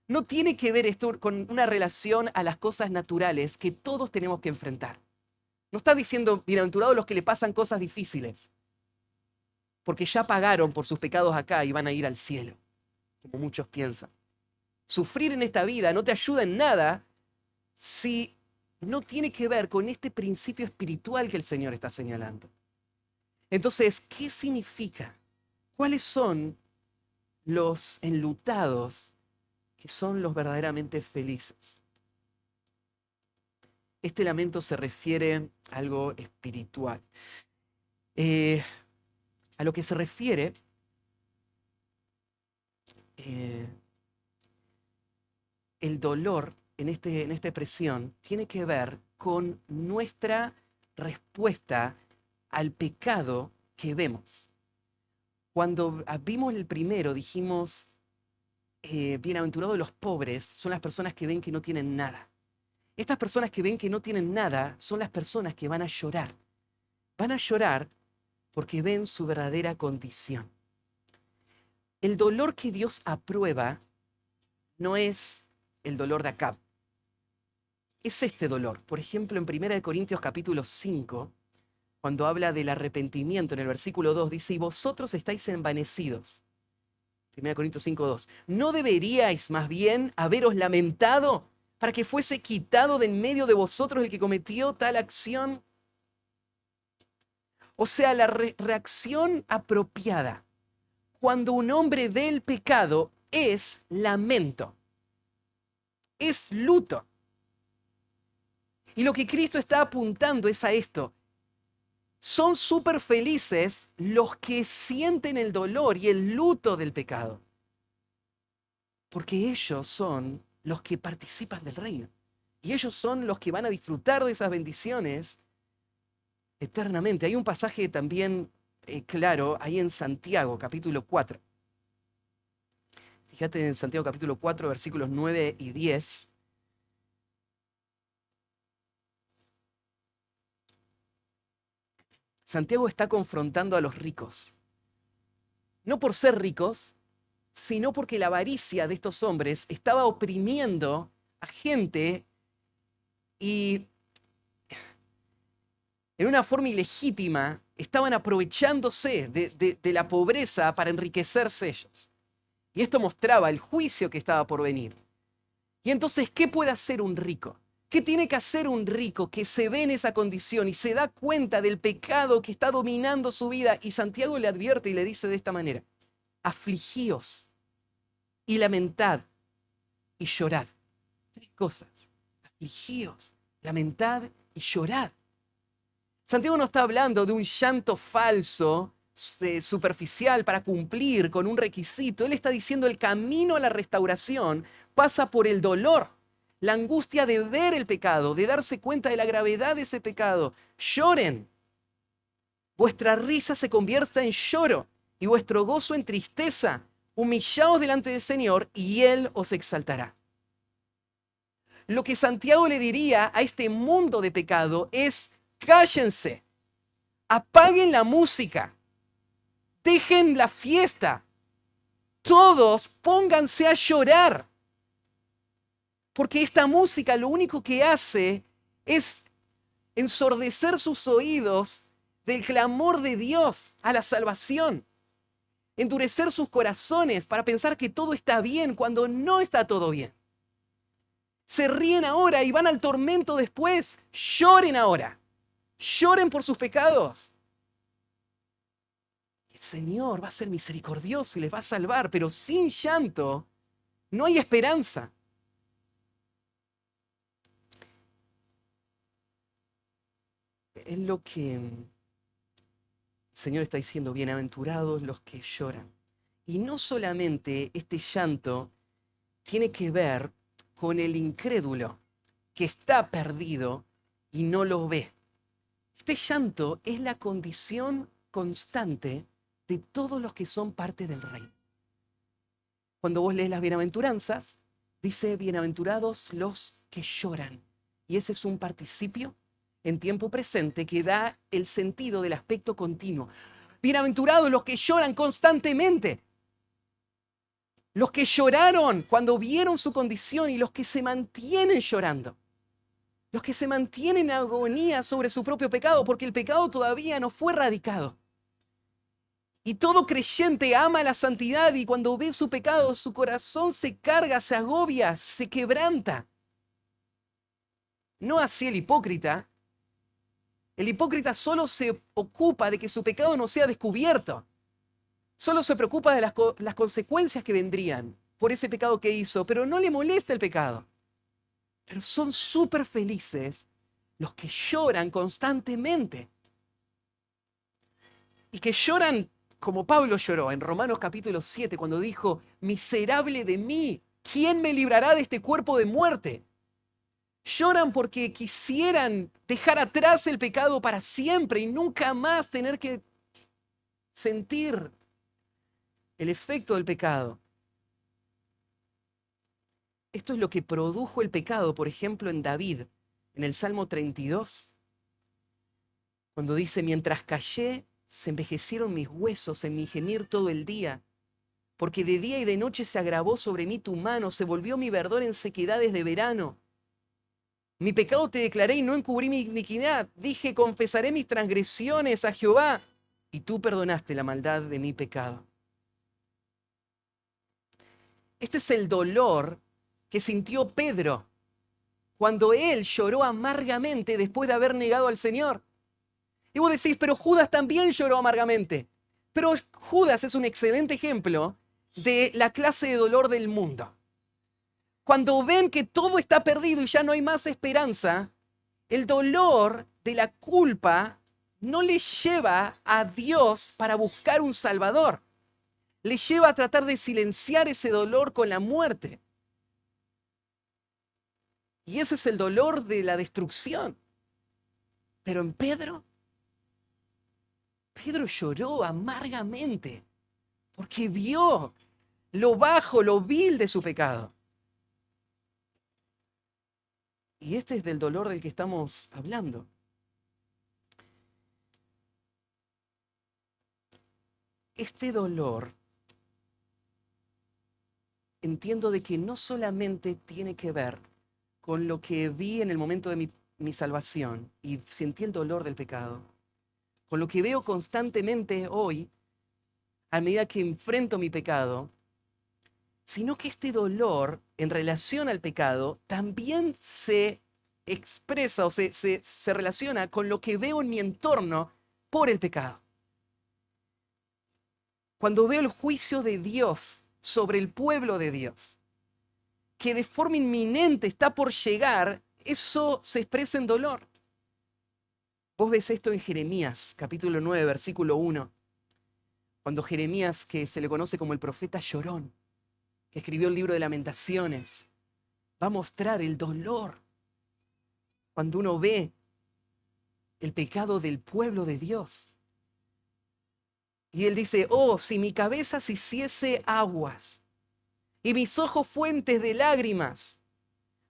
no tiene que ver esto con una relación a las cosas naturales que todos tenemos que enfrentar. No está diciendo bienaventurados los que le pasan cosas difíciles, porque ya pagaron por sus pecados acá y van a ir al cielo, como muchos piensan. Sufrir en esta vida no te ayuda en nada si no tiene que ver con este principio espiritual que el Señor está señalando. Entonces, ¿qué significa? ¿Cuáles son los enlutados que son los verdaderamente felices? Este lamento se refiere a algo espiritual. A lo que se refiere, el dolor en esta expresión tiene que ver con nuestra respuesta al pecado que vemos. Cuando vimos el primero, dijimos, bienaventurados los pobres son las personas que ven que no tienen nada. Estas personas que ven que no tienen nada son las personas que van a llorar. Van a llorar porque ven su verdadera condición. El dolor que Dios aprueba no es el dolor de Acab. Es este dolor. Por ejemplo, en 1 Corintios capítulo 5, cuando habla del arrepentimiento, en el versículo 2, dice, y vosotros estáis envanecidos. 1 Corintios 5, 2. ¿No deberíais más bien haberos lamentado para que fuese quitado de en medio de vosotros el que cometió tal acción? O sea, la reacción apropiada cuando un hombre ve el pecado es lamento, es luto. Y lo que Cristo está apuntando es a esto. Son súper felices los que sienten el dolor y el luto del pecado, porque ellos son los que participan del reino. Y ellos son los que van a disfrutar de esas bendiciones eternamente. Hay un pasaje también claro ahí en Santiago, capítulo 4. Fíjate en Santiago capítulo 4, versículos 9 y 10. Santiago está confrontando a los ricos. No por ser ricos, sino porque la avaricia de estos hombres estaba oprimiendo a gente y en una forma ilegítima estaban aprovechándose de la pobreza para enriquecerse ellos. Y esto mostraba el juicio que estaba por venir. Y entonces, ¿qué puede hacer un rico? ¿Qué tiene que hacer un rico que se ve en esa condición y se da cuenta del pecado que está dominando su vida? Y Santiago le advierte y le dice de esta manera, afligíos y lamentad y llorad. Tres cosas, afligíos, lamentad y llorad. Santiago no está hablando de un llanto falso, superficial para cumplir con un requisito. Él está diciendo el camino a la restauración pasa por el dolor, la angustia de ver el pecado, de darse cuenta de la gravedad de ese pecado. Lloren. Vuestra risa se convierta en lloro y vuestro gozo en tristeza. Humillaos delante del Señor y Él os exaltará. Lo que Santiago le diría a este mundo de pecado es: cállense, apaguen la música, dejen la fiesta, todos pónganse a llorar. Porque esta música lo único que hace es ensordecer sus oídos del clamor de Dios a la salvación. Endurecer sus corazones para pensar que todo está bien cuando no está todo bien. Se ríen ahora y van al tormento después. Lloren ahora. Lloren por sus pecados. El Señor va a ser misericordioso y les va a salvar, pero sin llanto no hay esperanza. Es lo que el Señor está diciendo, bienaventurados los que lloran. Y no solamente este llanto tiene que ver con el incrédulo que está perdido y no lo ve. Este llanto es la condición constante de todos los que son parte del reino. Cuando vos lees las bienaventuranzas, dice bienaventurados los que lloran. Y ese es un participio en tiempo presente que da el sentido del aspecto continuo. Bienaventurados los que lloran constantemente. Los que lloraron cuando vieron su condición y los que se mantienen llorando. Los que se mantienen en agonía sobre su propio pecado porque el pecado todavía no fue erradicado. Y todo creyente ama la santidad y cuando ve su pecado, su corazón se carga, se agobia, se quebranta. No así el hipócrita. El hipócrita solo se ocupa de que su pecado no sea descubierto. Solo se preocupa de las consecuencias que vendrían por ese pecado que hizo, pero no le molesta el pecado. Pero son súper felices los que lloran constantemente. Y que lloran como Pablo lloró en Romanos capítulo 7 cuando dijo, miserable de mí, ¿quién me librará de este cuerpo de muerte? Lloran porque quisieran dejar atrás el pecado para siempre y nunca más tener que sentir el efecto del pecado. Esto es lo que produjo el pecado, por ejemplo, en David, en el Salmo 32, cuando dice, mientras callé, se envejecieron mis huesos en mi gemir todo el día, porque de día y de noche se agravó sobre mí tu mano, se volvió mi verdor en sequedades de verano. Mi pecado te declaré y no encubrí mi iniquidad. Dije, confesaré mis transgresiones a Jehová, y tú perdonaste la maldad de mi pecado. Este es el dolor que sintió Pedro cuando él lloró amargamente después de haber negado al Señor. Y vos decís, pero Judas también lloró amargamente. Pero Judas es un excelente ejemplo de la clase de dolor del mundo. Cuando ven que todo está perdido y ya no hay más esperanza, el dolor de la culpa no les lleva a Dios para buscar un Salvador. Les lleva a tratar de silenciar ese dolor con la muerte. Y ese es el dolor de la destrucción. Pero en Pedro lloró amargamente porque vio lo bajo, lo vil de su pecado. Y este es del dolor del que estamos hablando. Este dolor, entiendo de que no solamente tiene que ver con lo que vi en el momento de mi salvación y sentí el dolor del pecado, con lo que veo constantemente hoy, a medida que enfrento mi pecado, sino que este dolor en relación al pecado también se expresa o se relaciona con lo que veo en mi entorno por el pecado. Cuando veo el juicio de Dios sobre el pueblo de Dios, que de forma inminente está por llegar, eso se expresa en dolor. Vos ves esto en Jeremías, capítulo 9, versículo 1, cuando Jeremías, que se le conoce como el profeta llorón, que escribió el libro de Lamentaciones, va a mostrar el dolor cuando uno ve el pecado del pueblo de Dios. Y él dice, oh, si mi cabeza se hiciese aguas y mis ojos fuentes de lágrimas,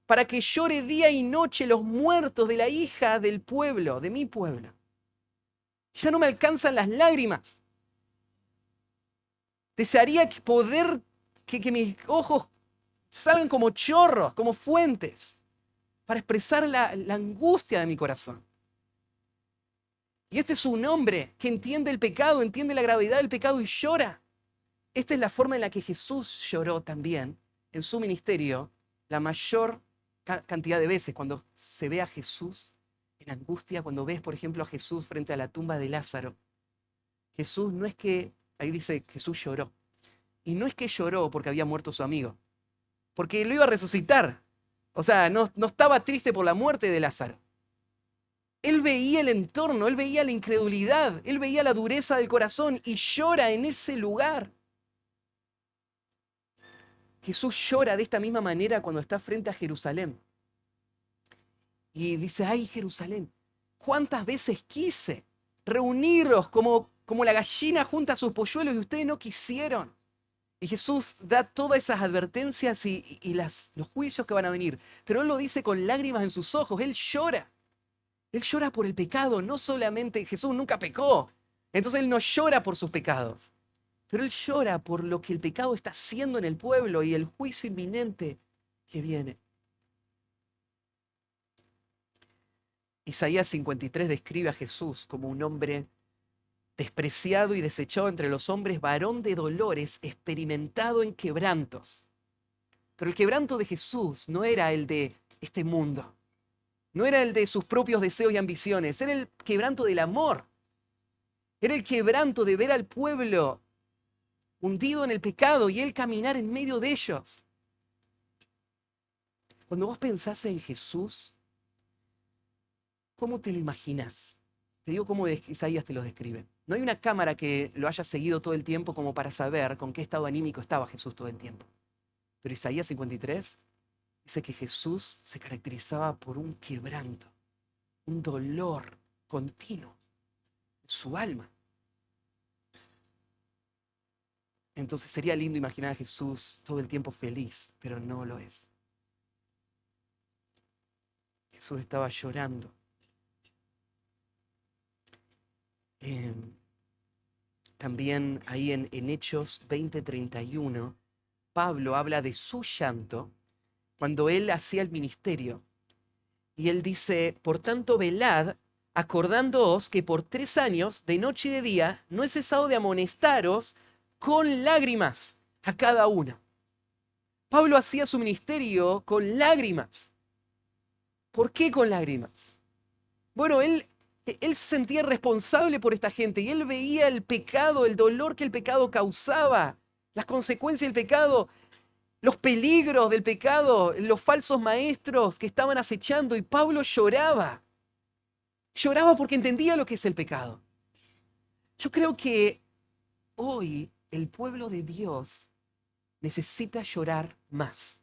para que llore día y noche los muertos de la hija del pueblo, de mi pueblo. Ya no me alcanzan las lágrimas. Desearía poder que mis ojos salgan como chorros, como fuentes, para expresar la angustia de mi corazón. Y este es un hombre que entiende el pecado, entiende la gravedad del pecado y llora. Esta es la forma en la que Jesús lloró también en su ministerio, la mayor cantidad de veces cuando se ve a Jesús en angustia, cuando ves, por ejemplo, a Jesús frente a la tumba de Lázaro. Jesús no es que, ahí dice, Jesús lloró. Y no es que lloró porque había muerto su amigo, porque lo iba a resucitar. O sea, no estaba triste por la muerte de Lázaro. Él veía el entorno, él veía la incredulidad, él veía la dureza del corazón y llora en ese lugar. Jesús llora de esta misma manera cuando está frente a Jerusalén. Y dice, ay Jerusalén, ¿cuántas veces quise reuniros como la gallina junta a sus polluelos y ustedes no quisieron? Y Jesús da todas esas advertencias y los juicios que van a venir. Pero Él lo dice con lágrimas en sus ojos, Él llora. Él llora por el pecado, no solamente Jesús nunca pecó. Entonces Él no llora por sus pecados. Pero Él llora por lo que el pecado está haciendo en el pueblo y el juicio inminente que viene. Isaías 53 describe a Jesús como un hombre despreciado y desechado entre los hombres, varón de dolores, experimentado en quebrantos. Pero el quebranto de Jesús no era el de este mundo, no era el de sus propios deseos y ambiciones, era el quebranto del amor. Era el quebranto de ver al pueblo hundido en el pecado y él caminar en medio de ellos. Cuando vos pensás en Jesús, ¿cómo te lo imaginas? Te digo cómo Isaías te lo describe. No hay una cámara que lo haya seguido todo el tiempo como para saber con qué estado anímico estaba Jesús todo el tiempo. Pero Isaías 53 dice que Jesús se caracterizaba por un quebranto, un dolor continuo en su alma. Entonces sería lindo imaginar a Jesús todo el tiempo feliz, pero no lo es. Jesús estaba llorando. También ahí en Hechos 20:31, Pablo habla de su llanto cuando él hacía el ministerio. Y él dice, por tanto, velad, acordándoos que por 3 años, de noche y de día, no he cesado de amonestaros con lágrimas a cada uno. Pablo hacía su ministerio con lágrimas. ¿Por qué con lágrimas? Bueno, él se sentía responsable por esta gente y él veía el pecado, el dolor que el pecado causaba, las consecuencias del pecado, los peligros del pecado, los falsos maestros que estaban acechando, y Pablo lloraba. Lloraba porque entendía lo que es el pecado. Yo creo que hoy el pueblo de Dios necesita llorar más.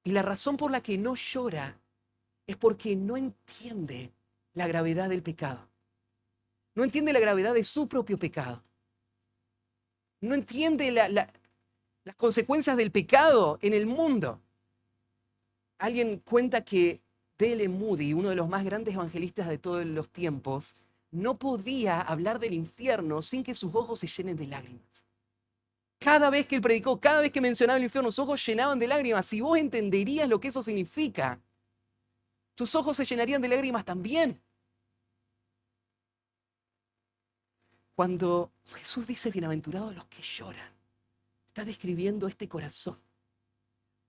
Y la razón por la que no llora es porque no entiende la gravedad del pecado. No entiende la gravedad de su propio pecado. No entiende las consecuencias del pecado en el mundo. Alguien cuenta que D.L. Moody, uno de los más grandes evangelistas de todos los tiempos, no podía hablar del infierno sin que sus ojos se llenen de lágrimas. Cada vez que él predicó, cada vez que mencionaba el infierno, sus ojos llenaban de lágrimas. Si vos entenderías lo que eso significa, tus ojos se llenarían de lágrimas también. Cuando Jesús dice bienaventurados los que lloran, está describiendo este corazón.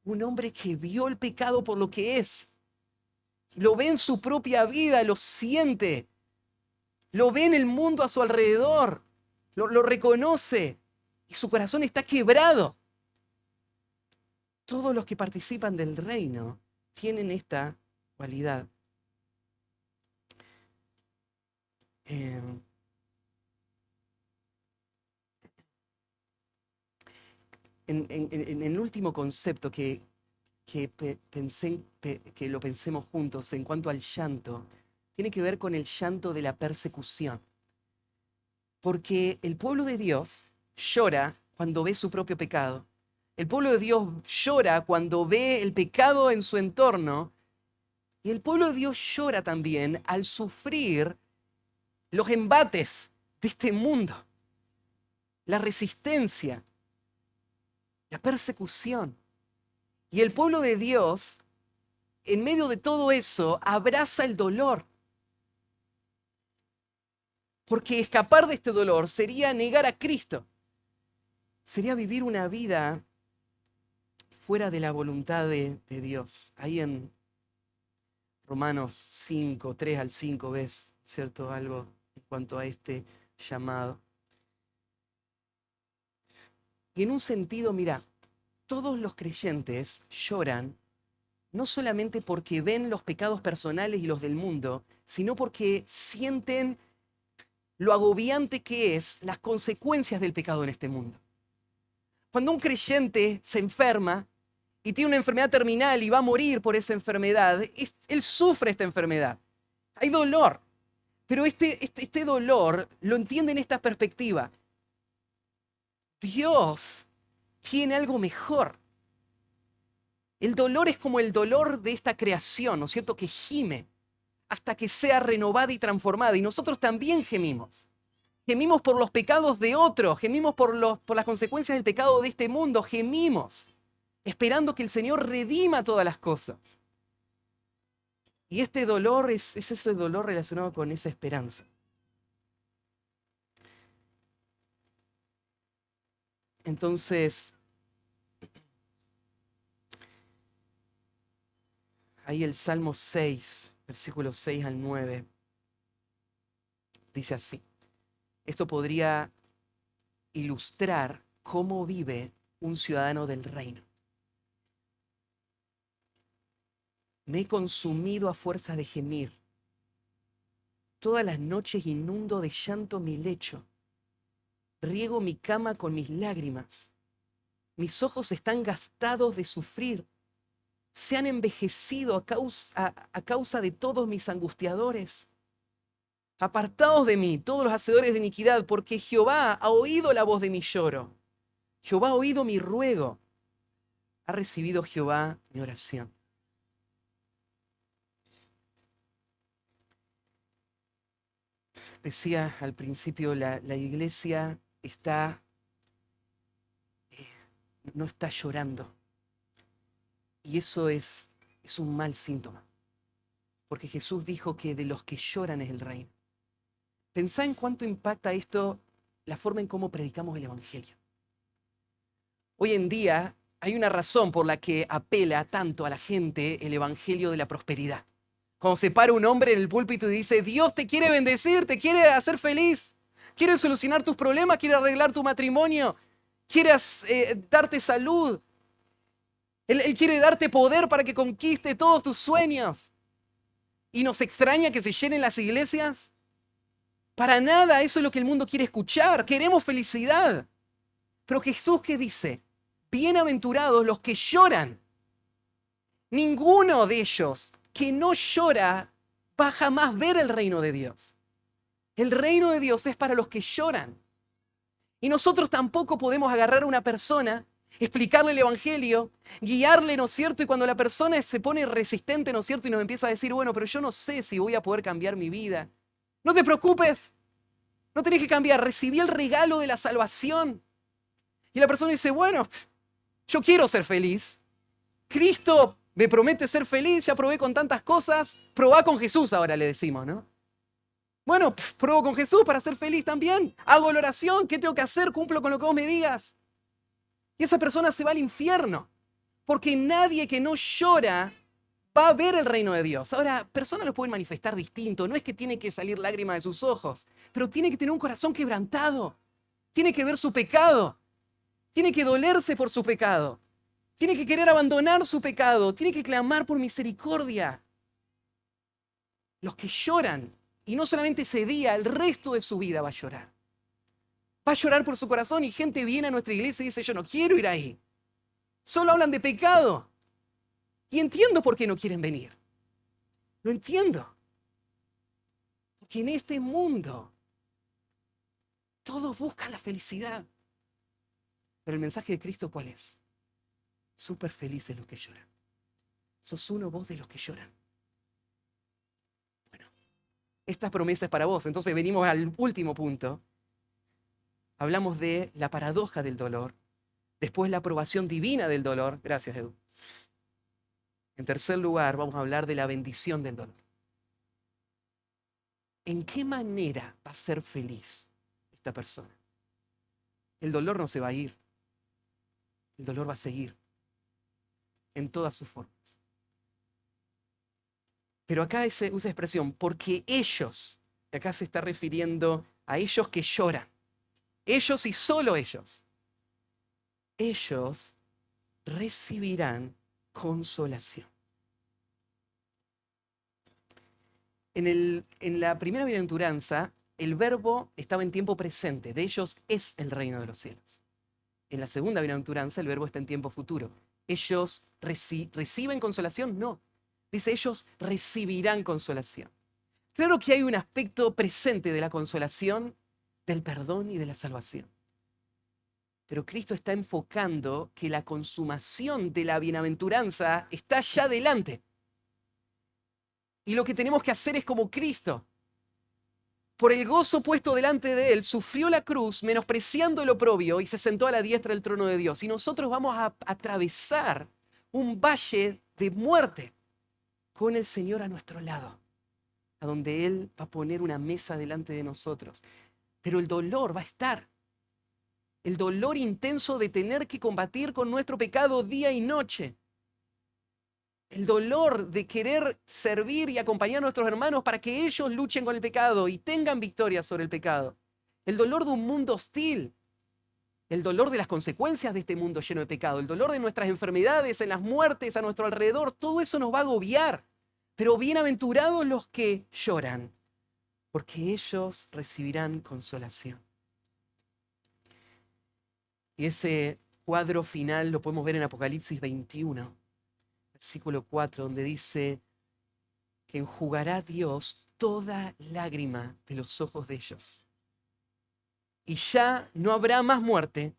Un hombre que vio el pecado por lo que es. Lo ve en su propia vida, lo siente. Lo ve en el mundo a su alrededor. Lo reconoce. Y su corazón está quebrado. Todos los que participan del reino tienen esta cualidad. En el último concepto que que lo pensemos juntos en cuanto al llanto, tiene que ver con el llanto de la persecución. Porque el pueblo de Dios llora cuando ve su propio pecado. El pueblo de Dios llora cuando ve el pecado en su entorno. Y el pueblo de Dios llora también al sufrir los embates de este mundo, la resistencia, la persecución. Y el pueblo de Dios, en medio de todo eso, abraza el dolor. Porque escapar de este dolor sería negar a Cristo. Sería vivir una vida fuera de la voluntad de Dios. Ahí en Romanos 5, 3 al 5 ves, ¿cierto? Algo en cuanto a este llamado. Y en un sentido, mira, todos los creyentes lloran no solamente porque ven los pecados personales y los del mundo, sino porque sienten lo agobiante que es las consecuencias del pecado en este mundo. Cuando un creyente se enferma y tiene una enfermedad terminal y va a morir por esa enfermedad, él sufre esta enfermedad. Hay dolor, pero este dolor lo entiende en esta perspectiva. Dios tiene algo mejor. El dolor es como el dolor de esta creación, ¿no es cierto?, que gime hasta que sea renovada y transformada. Y nosotros también gemimos. Gemimos por los pecados de otros, gemimos por las consecuencias del pecado de este mundo, gemimos, esperando que el Señor redima todas las cosas. Y este dolor es ese dolor relacionado con esa esperanza. Entonces, ahí el Salmo 6, versículos 6 al 9, dice así. Esto podría ilustrar cómo vive un ciudadano del reino. Me he consumido a fuerza de gemir. Todas las noches inundo de llanto mi lecho. Riego mi cama con mis lágrimas. Mis ojos están gastados de sufrir. Se han envejecido a causa de todos mis angustiadores. Apartaos de mí, todos los hacedores de iniquidad, porque Jehová ha oído la voz de mi lloro. Jehová ha oído mi ruego. Ha recibido Jehová mi oración. Decía al principio, la iglesia no está llorando. Y eso es un mal síntoma. Porque Jesús dijo que de los que lloran es el reino. Pensá en cuánto impacta esto la forma en cómo predicamos el Evangelio. Hoy en día hay una razón por la que apela tanto a la gente el Evangelio de la prosperidad. Cuando se para un hombre en el púlpito y dice, Dios te quiere bendecir, te quiere hacer feliz, quiere solucionar tus problemas, quiere arreglar tu matrimonio, quiere darte salud. Él quiere darte poder para que conquiste todos tus sueños. ¿Y nos extraña que se llenen las iglesias? Para nada, eso es lo que el mundo quiere escuchar. Queremos felicidad. Pero Jesús, ¿qué dice? Bienaventurados los que lloran. Ninguno de ellos que no llora va a jamás ver el reino de Dios. El reino de Dios es para los que lloran. Y nosotros tampoco podemos agarrar a una persona, explicarle el Evangelio, guiarle, ¿no es cierto? Y cuando la persona se pone resistente, ¿no es cierto? Y nos empieza a decir, bueno, pero yo no sé si voy a poder cambiar mi vida. No te preocupes, no tenés que cambiar, recibí el regalo de la salvación. Y la persona dice, bueno, yo quiero ser feliz. Cristo me promete ser feliz, ya probé con tantas cosas, probá con Jesús ahora le decimos, ¿no? Bueno, pruebo con Jesús para ser feliz también. Hago la oración, ¿qué tengo que hacer? Cumplo con lo que vos me digas. Y esa persona se va al infierno, porque nadie que no llora va a ver el reino de Dios. Ahora, personas lo pueden manifestar distinto, no es que tiene que salir lágrimas de sus ojos, pero tiene que tener un corazón quebrantado, tiene que ver su pecado, tiene que dolerse por su pecado, tiene que querer abandonar su pecado, tiene que clamar por misericordia. Los que lloran, y no solamente ese día, el resto de su vida va a llorar. Va a llorar por su corazón y gente viene a nuestra iglesia y dice, yo no quiero ir ahí. Solo hablan de pecado. Y entiendo por qué no quieren venir. Lo entiendo. Porque en este mundo todos buscan la felicidad. Pero el mensaje de Cristo, ¿cuál es? Súper felices los que lloran. Sos uno vos de los que lloran. Bueno, esta promesa es para vos. Entonces venimos al último punto. Hablamos de la paradoja del dolor. Después la aprobación divina del dolor. Gracias, Edu. En tercer lugar, vamos a hablar de la bendición del dolor. ¿En qué manera va a ser feliz esta persona? El dolor no se va a ir. El dolor va a seguir. en todas sus formas. Pero acá usa expresión, porque ellos, y acá se está refiriendo a ellos que lloran, ellos y solo ellos recibirán consolación. En la primera bienaventuranza, el verbo estaba en tiempo presente, de ellos es el reino de los cielos. En la segunda bienaventuranza, el verbo está en tiempo futuro. ¿Ellos reciben consolación? No. Dice, ellos recibirán consolación. Claro que hay un aspecto presente de la consolación, del perdón y de la salvación. Pero Cristo está enfocando que la consumación de la bienaventuranza está ya delante. Y lo que tenemos que hacer es como Cristo. Por el gozo puesto delante de él, sufrió la cruz, menospreciando el oprobio, y se sentó a la diestra del trono de Dios. Y nosotros vamos a atravesar un valle de muerte con el Señor a nuestro lado, a donde Él va a poner una mesa delante de nosotros. Pero el dolor va a estar. El dolor intenso de tener que combatir con nuestro pecado día y noche. El dolor de querer servir y acompañar a nuestros hermanos para que ellos luchen con el pecado y tengan victoria sobre el pecado. El dolor de un mundo hostil. El dolor de las consecuencias de este mundo lleno de pecado. El dolor de nuestras enfermedades, en las muertes a nuestro alrededor. Todo eso nos va a agobiar. Pero bienaventurados los que lloran, porque ellos recibirán consolación. Y ese cuadro final lo podemos ver en Apocalipsis 21, versículo 4, donde dice que enjugará Dios toda lágrima de los ojos de ellos. Y ya no habrá más muerte,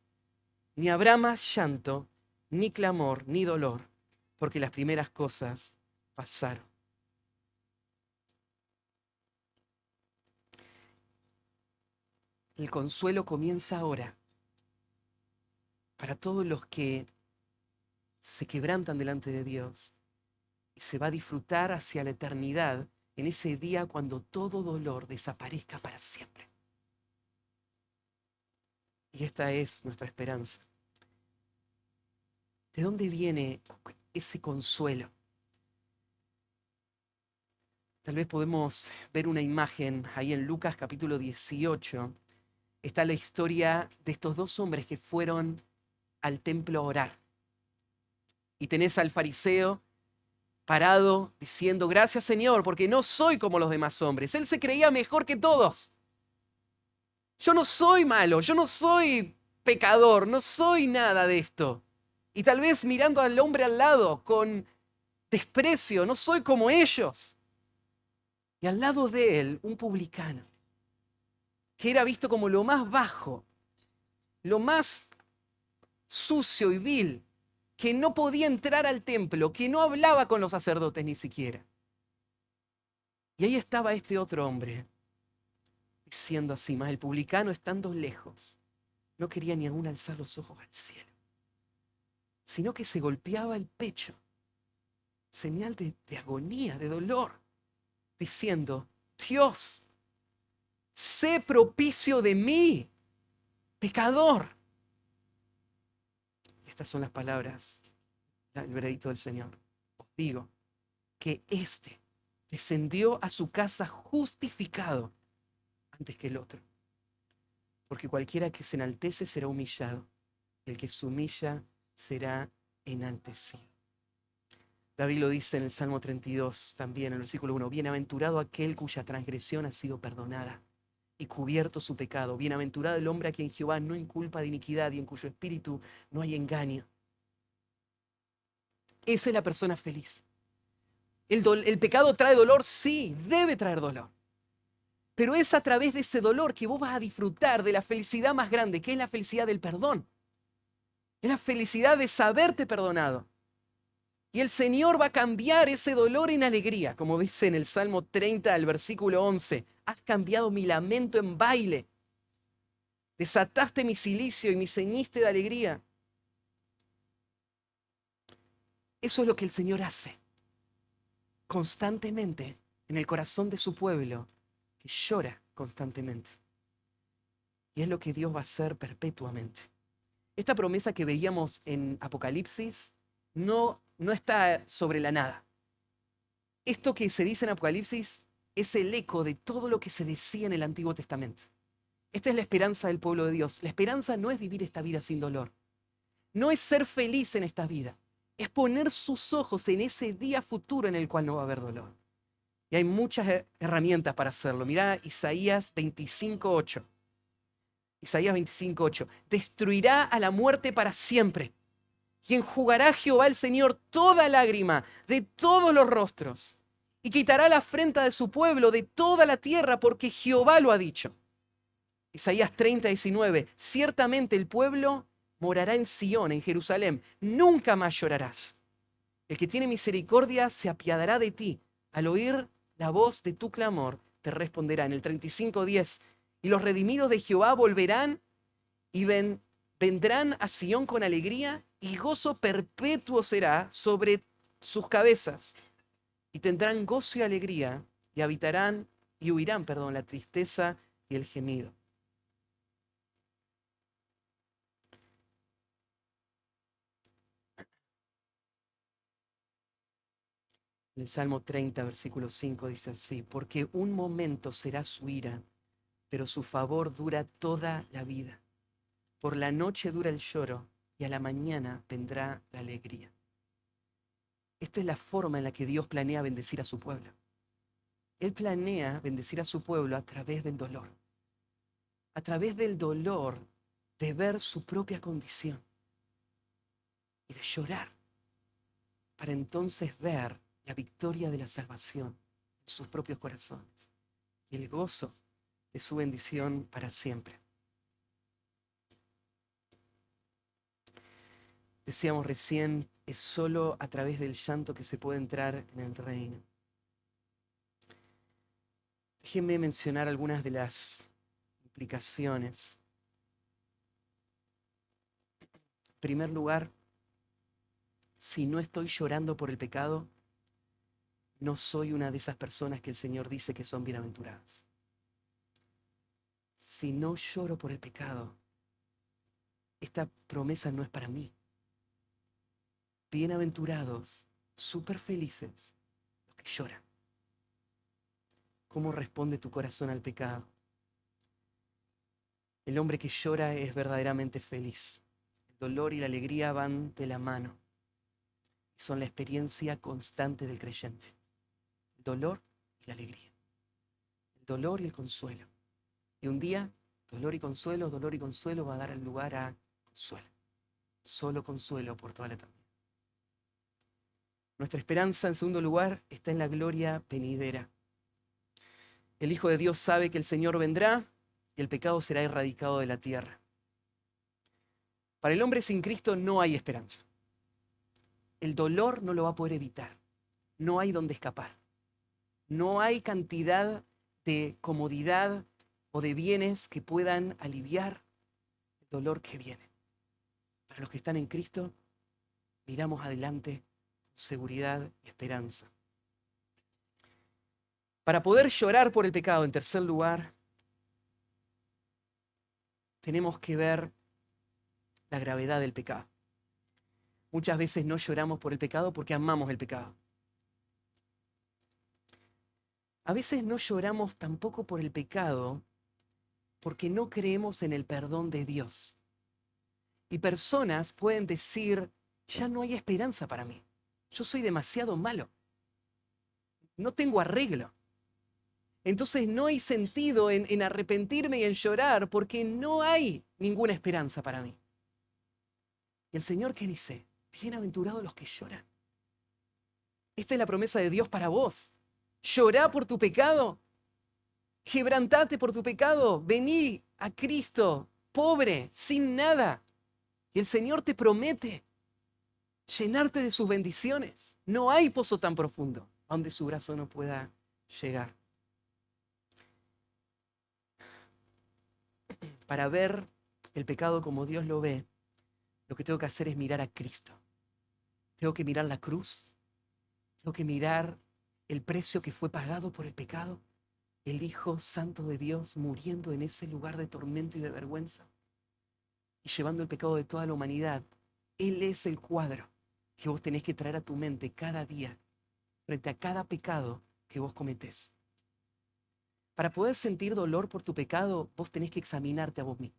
ni habrá más llanto, ni clamor, ni dolor, porque las primeras cosas pasaron. El consuelo comienza ahora para todos los que se quebrantan delante de Dios y se va a disfrutar hacia la eternidad en ese día cuando todo dolor desaparezca para siempre. Y esta es nuestra esperanza. ¿De dónde viene ese consuelo? Tal vez podemos ver una imagen ahí en Lucas capítulo 18. Está la historia de estos dos hombres que fueron al templo a orar. Y tenés al fariseo parado diciendo, gracias Señor, porque no soy como los demás hombres. Él se creía mejor que todos. Yo no soy malo, yo no soy pecador, no soy nada de esto. Y tal vez mirando al hombre al lado con desprecio, no soy como ellos. Y al lado de él, un publicano, que era visto como lo más bajo, lo más sucio y vil, que no podía entrar al templo, que no hablaba con los sacerdotes ni siquiera. Y ahí estaba este otro hombre, diciendo así, más el publicano estando lejos, no quería ni aún alzar los ojos al cielo, sino que se golpeaba el pecho, señal de agonía, de dolor, diciendo, Dios, sé propicio de mí, pecador. Y estas son las palabras, el veredicto del Señor. Os digo que éste descendió a su casa justificado antes que el otro. Porque cualquiera que se enaltece será humillado, y el que se humilla será enaltecido. David lo dice en el Salmo 32, también en el versículo 1, bienaventurado aquel cuya transgresión ha sido perdonada y cubierto su pecado. Bienaventurado el hombre a quien Jehová no inculpa de iniquidad y en cuyo espíritu no hay engaño. Esa es la persona feliz. El pecado trae dolor, sí, debe traer dolor. Pero es a través de ese dolor que vos vas a disfrutar de la felicidad más grande, que es la felicidad del perdón. Es la felicidad de saberte perdonado. Y el Señor va a cambiar ese dolor en alegría, como dice en el Salmo 30, el versículo 11. Has cambiado mi lamento en baile. Desataste mi cilicio y me ceñiste de alegría. Eso es lo que el Señor hace constantemente en el corazón de su pueblo, que llora constantemente. Y es lo que Dios va a hacer perpetuamente. Esta promesa que veíamos en Apocalipsis no no está sobre la nada. Esto que se dice en Apocalipsis es el eco de todo lo que se decía en el Antiguo Testamento. Esta es la esperanza del pueblo de Dios. La esperanza no es vivir esta vida sin dolor. No es ser feliz en esta vida. Es poner sus ojos en ese día futuro en el cual no va a haber dolor. Y hay muchas herramientas para hacerlo. Mirá Isaías 25:8. Isaías 25:8. Destruirá a la muerte para siempre. Y enjugará Jehová el Señor toda lágrima de todos los rostros. Y quitará la afrenta de su pueblo de toda la tierra, porque Jehová lo ha dicho. Isaías 30:19. Ciertamente el pueblo morará en Sión, en Jerusalén. Nunca más llorarás. El que tiene misericordia se apiadará de ti. Al oír la voz de tu clamor, te responderá. En el 35:10. Y los redimidos de Jehová volverán y vendrán a Sión con alegría, y gozo perpetuo será sobre sus cabezas. Y tendrán gozo y alegría, y huirán, la tristeza y el gemido. En el Salmo 30, versículo 5 dice así: porque un momento será su ira, pero su favor dura toda la vida. Por la noche dura el lloro, y a la mañana vendrá la alegría. Esta es la forma en la que Dios planea bendecir a su pueblo. Él planea bendecir a su pueblo a través del dolor. A través del dolor de ver su propia condición y de llorar, para entonces ver la victoria de la salvación en sus propios corazones y el gozo de su bendición para siempre. Decíamos recién, es solo a través del llanto que se puede entrar en el reino. Déjenme mencionar algunas de las implicaciones. En primer lugar, si no estoy llorando por el pecado, no soy una de esas personas que el Señor dice que son bienaventuradas. Si no lloro por el pecado, esta promesa no es para mí. Bienaventurados, súper felices, los que lloran. ¿Cómo responde tu corazón al pecado? El hombre que llora es verdaderamente feliz. El dolor y la alegría van de la mano. Son la experiencia constante del creyente. El dolor y la alegría. El dolor y el consuelo. Y un día, dolor y consuelo va a dar lugar a consuelo. Solo consuelo por toda la eternidad. Nuestra esperanza, en segundo lugar, está en la gloria venidera. El Hijo de Dios sabe que el Señor vendrá y el pecado será erradicado de la tierra. Para el hombre sin Cristo no hay esperanza. El dolor no lo va a poder evitar. No hay donde escapar. No hay cantidad de comodidad o de bienes que puedan aliviar el dolor que viene. Para los que están en Cristo, miramos adelante con seguridad y esperanza. Para poder llorar por el pecado, en tercer lugar, tenemos que ver la gravedad del pecado. Muchas veces no lloramos por el pecado porque amamos el pecado. A veces no lloramos tampoco por el pecado porque no creemos en el perdón de Dios. Y personas pueden decir, ya no hay esperanza para mí. Yo soy demasiado malo. No tengo arreglo. Entonces no hay sentido en arrepentirme y en llorar porque no hay ninguna esperanza para mí. ¿Y el Señor qué dice? Bienaventurados los que lloran. Esta es la promesa de Dios para vos. Llorá por tu pecado. Quebrantate por tu pecado. Vení a Cristo, pobre, sin nada. Y el Señor te promete llenarte de sus bendiciones. No hay pozo tan profundo donde su brazo no pueda llegar. Para ver el pecado como Dios lo ve, lo que tengo que hacer es mirar a Cristo. Tengo que mirar la cruz. Tengo que mirar el precio que fue pagado por el pecado. El Hijo Santo de Dios muriendo en ese lugar de tormento y de vergüenza y llevando el pecado de toda la humanidad. Él es el cuadro. que vos tenés que traer a tu mente cada día frente a cada pecado que vos cometés. Para poder sentir dolor por tu pecado, vos tenés que examinarte a vos mismo.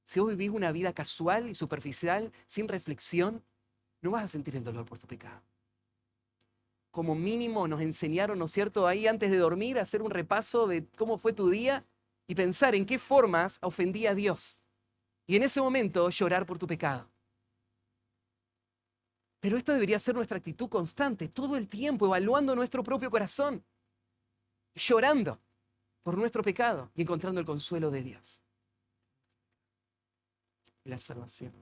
Si vos vivís una vida casual y superficial, sin reflexión, no vas a sentir el dolor por tu pecado. Como mínimo nos enseñaron, ¿no es cierto?, ahí antes de dormir, a hacer un repaso de cómo fue tu día y pensar en qué formas ofendía a Dios. Y en ese momento llorar por tu pecado. Pero esta debería ser nuestra actitud constante, todo el tiempo, evaluando nuestro propio corazón, llorando por nuestro pecado y encontrando el consuelo de Dios y la salvación.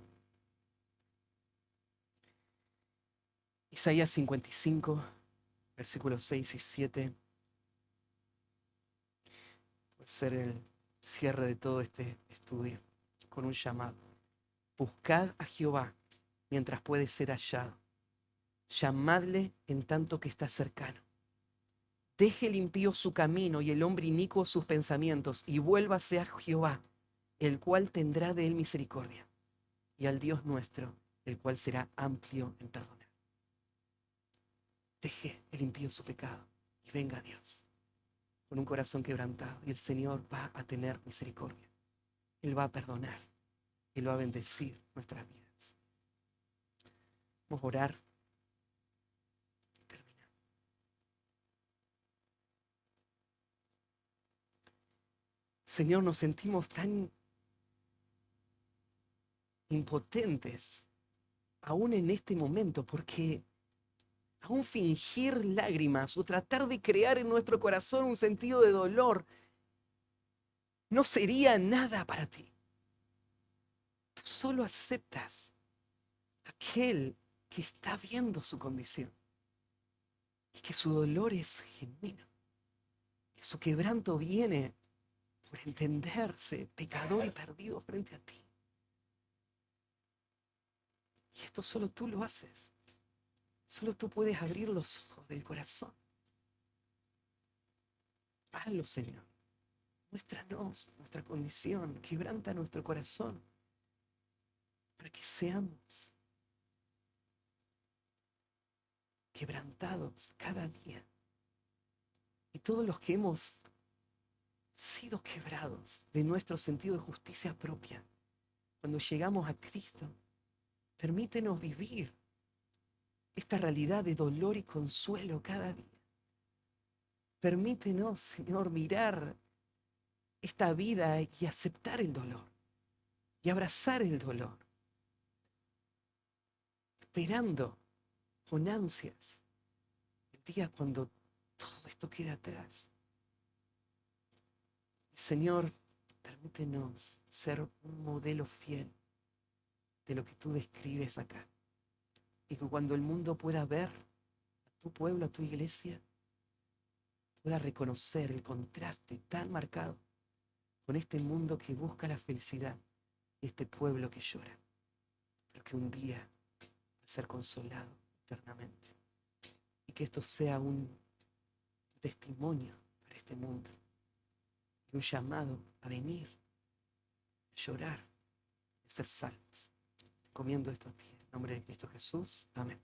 Isaías 55, versículos 6 y 7, puede ser el cierre de todo este estudio con un llamado. Buscad a Jehová mientras puede ser hallado. Llamadle en tanto que está cercano. Deje el impío su camino y el hombre inicuo sus pensamientos, y vuélvase a Jehová, el cual tendrá de él misericordia, y al Dios nuestro, el cual será amplio en perdonar. Deje el impío su pecado y venga a Dios con un corazón quebrantado, y el Señor va a tener misericordia. Él va a perdonar, Él va a bendecir nuestras vidas. Vamos a orar. Señor, nos sentimos tan impotentes, aún en este momento, porque aún fingir lágrimas o tratar de crear en nuestro corazón un sentido de dolor no sería nada para ti. Tú solo aceptas a aquel que está viendo su condición y que su dolor es genuino, que su quebranto viene por entenderse pecador y perdido frente a ti. Y esto solo tú lo haces. Solo tú puedes abrir los ojos del corazón. Hazlo, Señor. Muéstranos nuestra condición. Quebranta nuestro corazón para que seamos quebrantados cada día. Y todos los que hemos sido quebrados de nuestro sentido de justicia propia, cuando llegamos a Cristo, permítenos vivir esta realidad de dolor y consuelo cada día. Permítenos, Señor, mirar esta vida y aceptar el dolor y abrazar el dolor, esperando con ansias el día cuando todo esto quede atrás. Señor, permítenos ser un modelo fiel de lo que tú describes acá. Y que cuando el mundo pueda ver a tu pueblo, a tu iglesia, pueda reconocer el contraste tan marcado con este mundo que busca la felicidad y este pueblo que llora, pero que un día va a ser consolado eternamente. Y que esto sea un testimonio para este mundo y un llamado a venir, a llorar, a ser salvos. Comiendo esto a ti, en nombre de Cristo Jesús. Amén.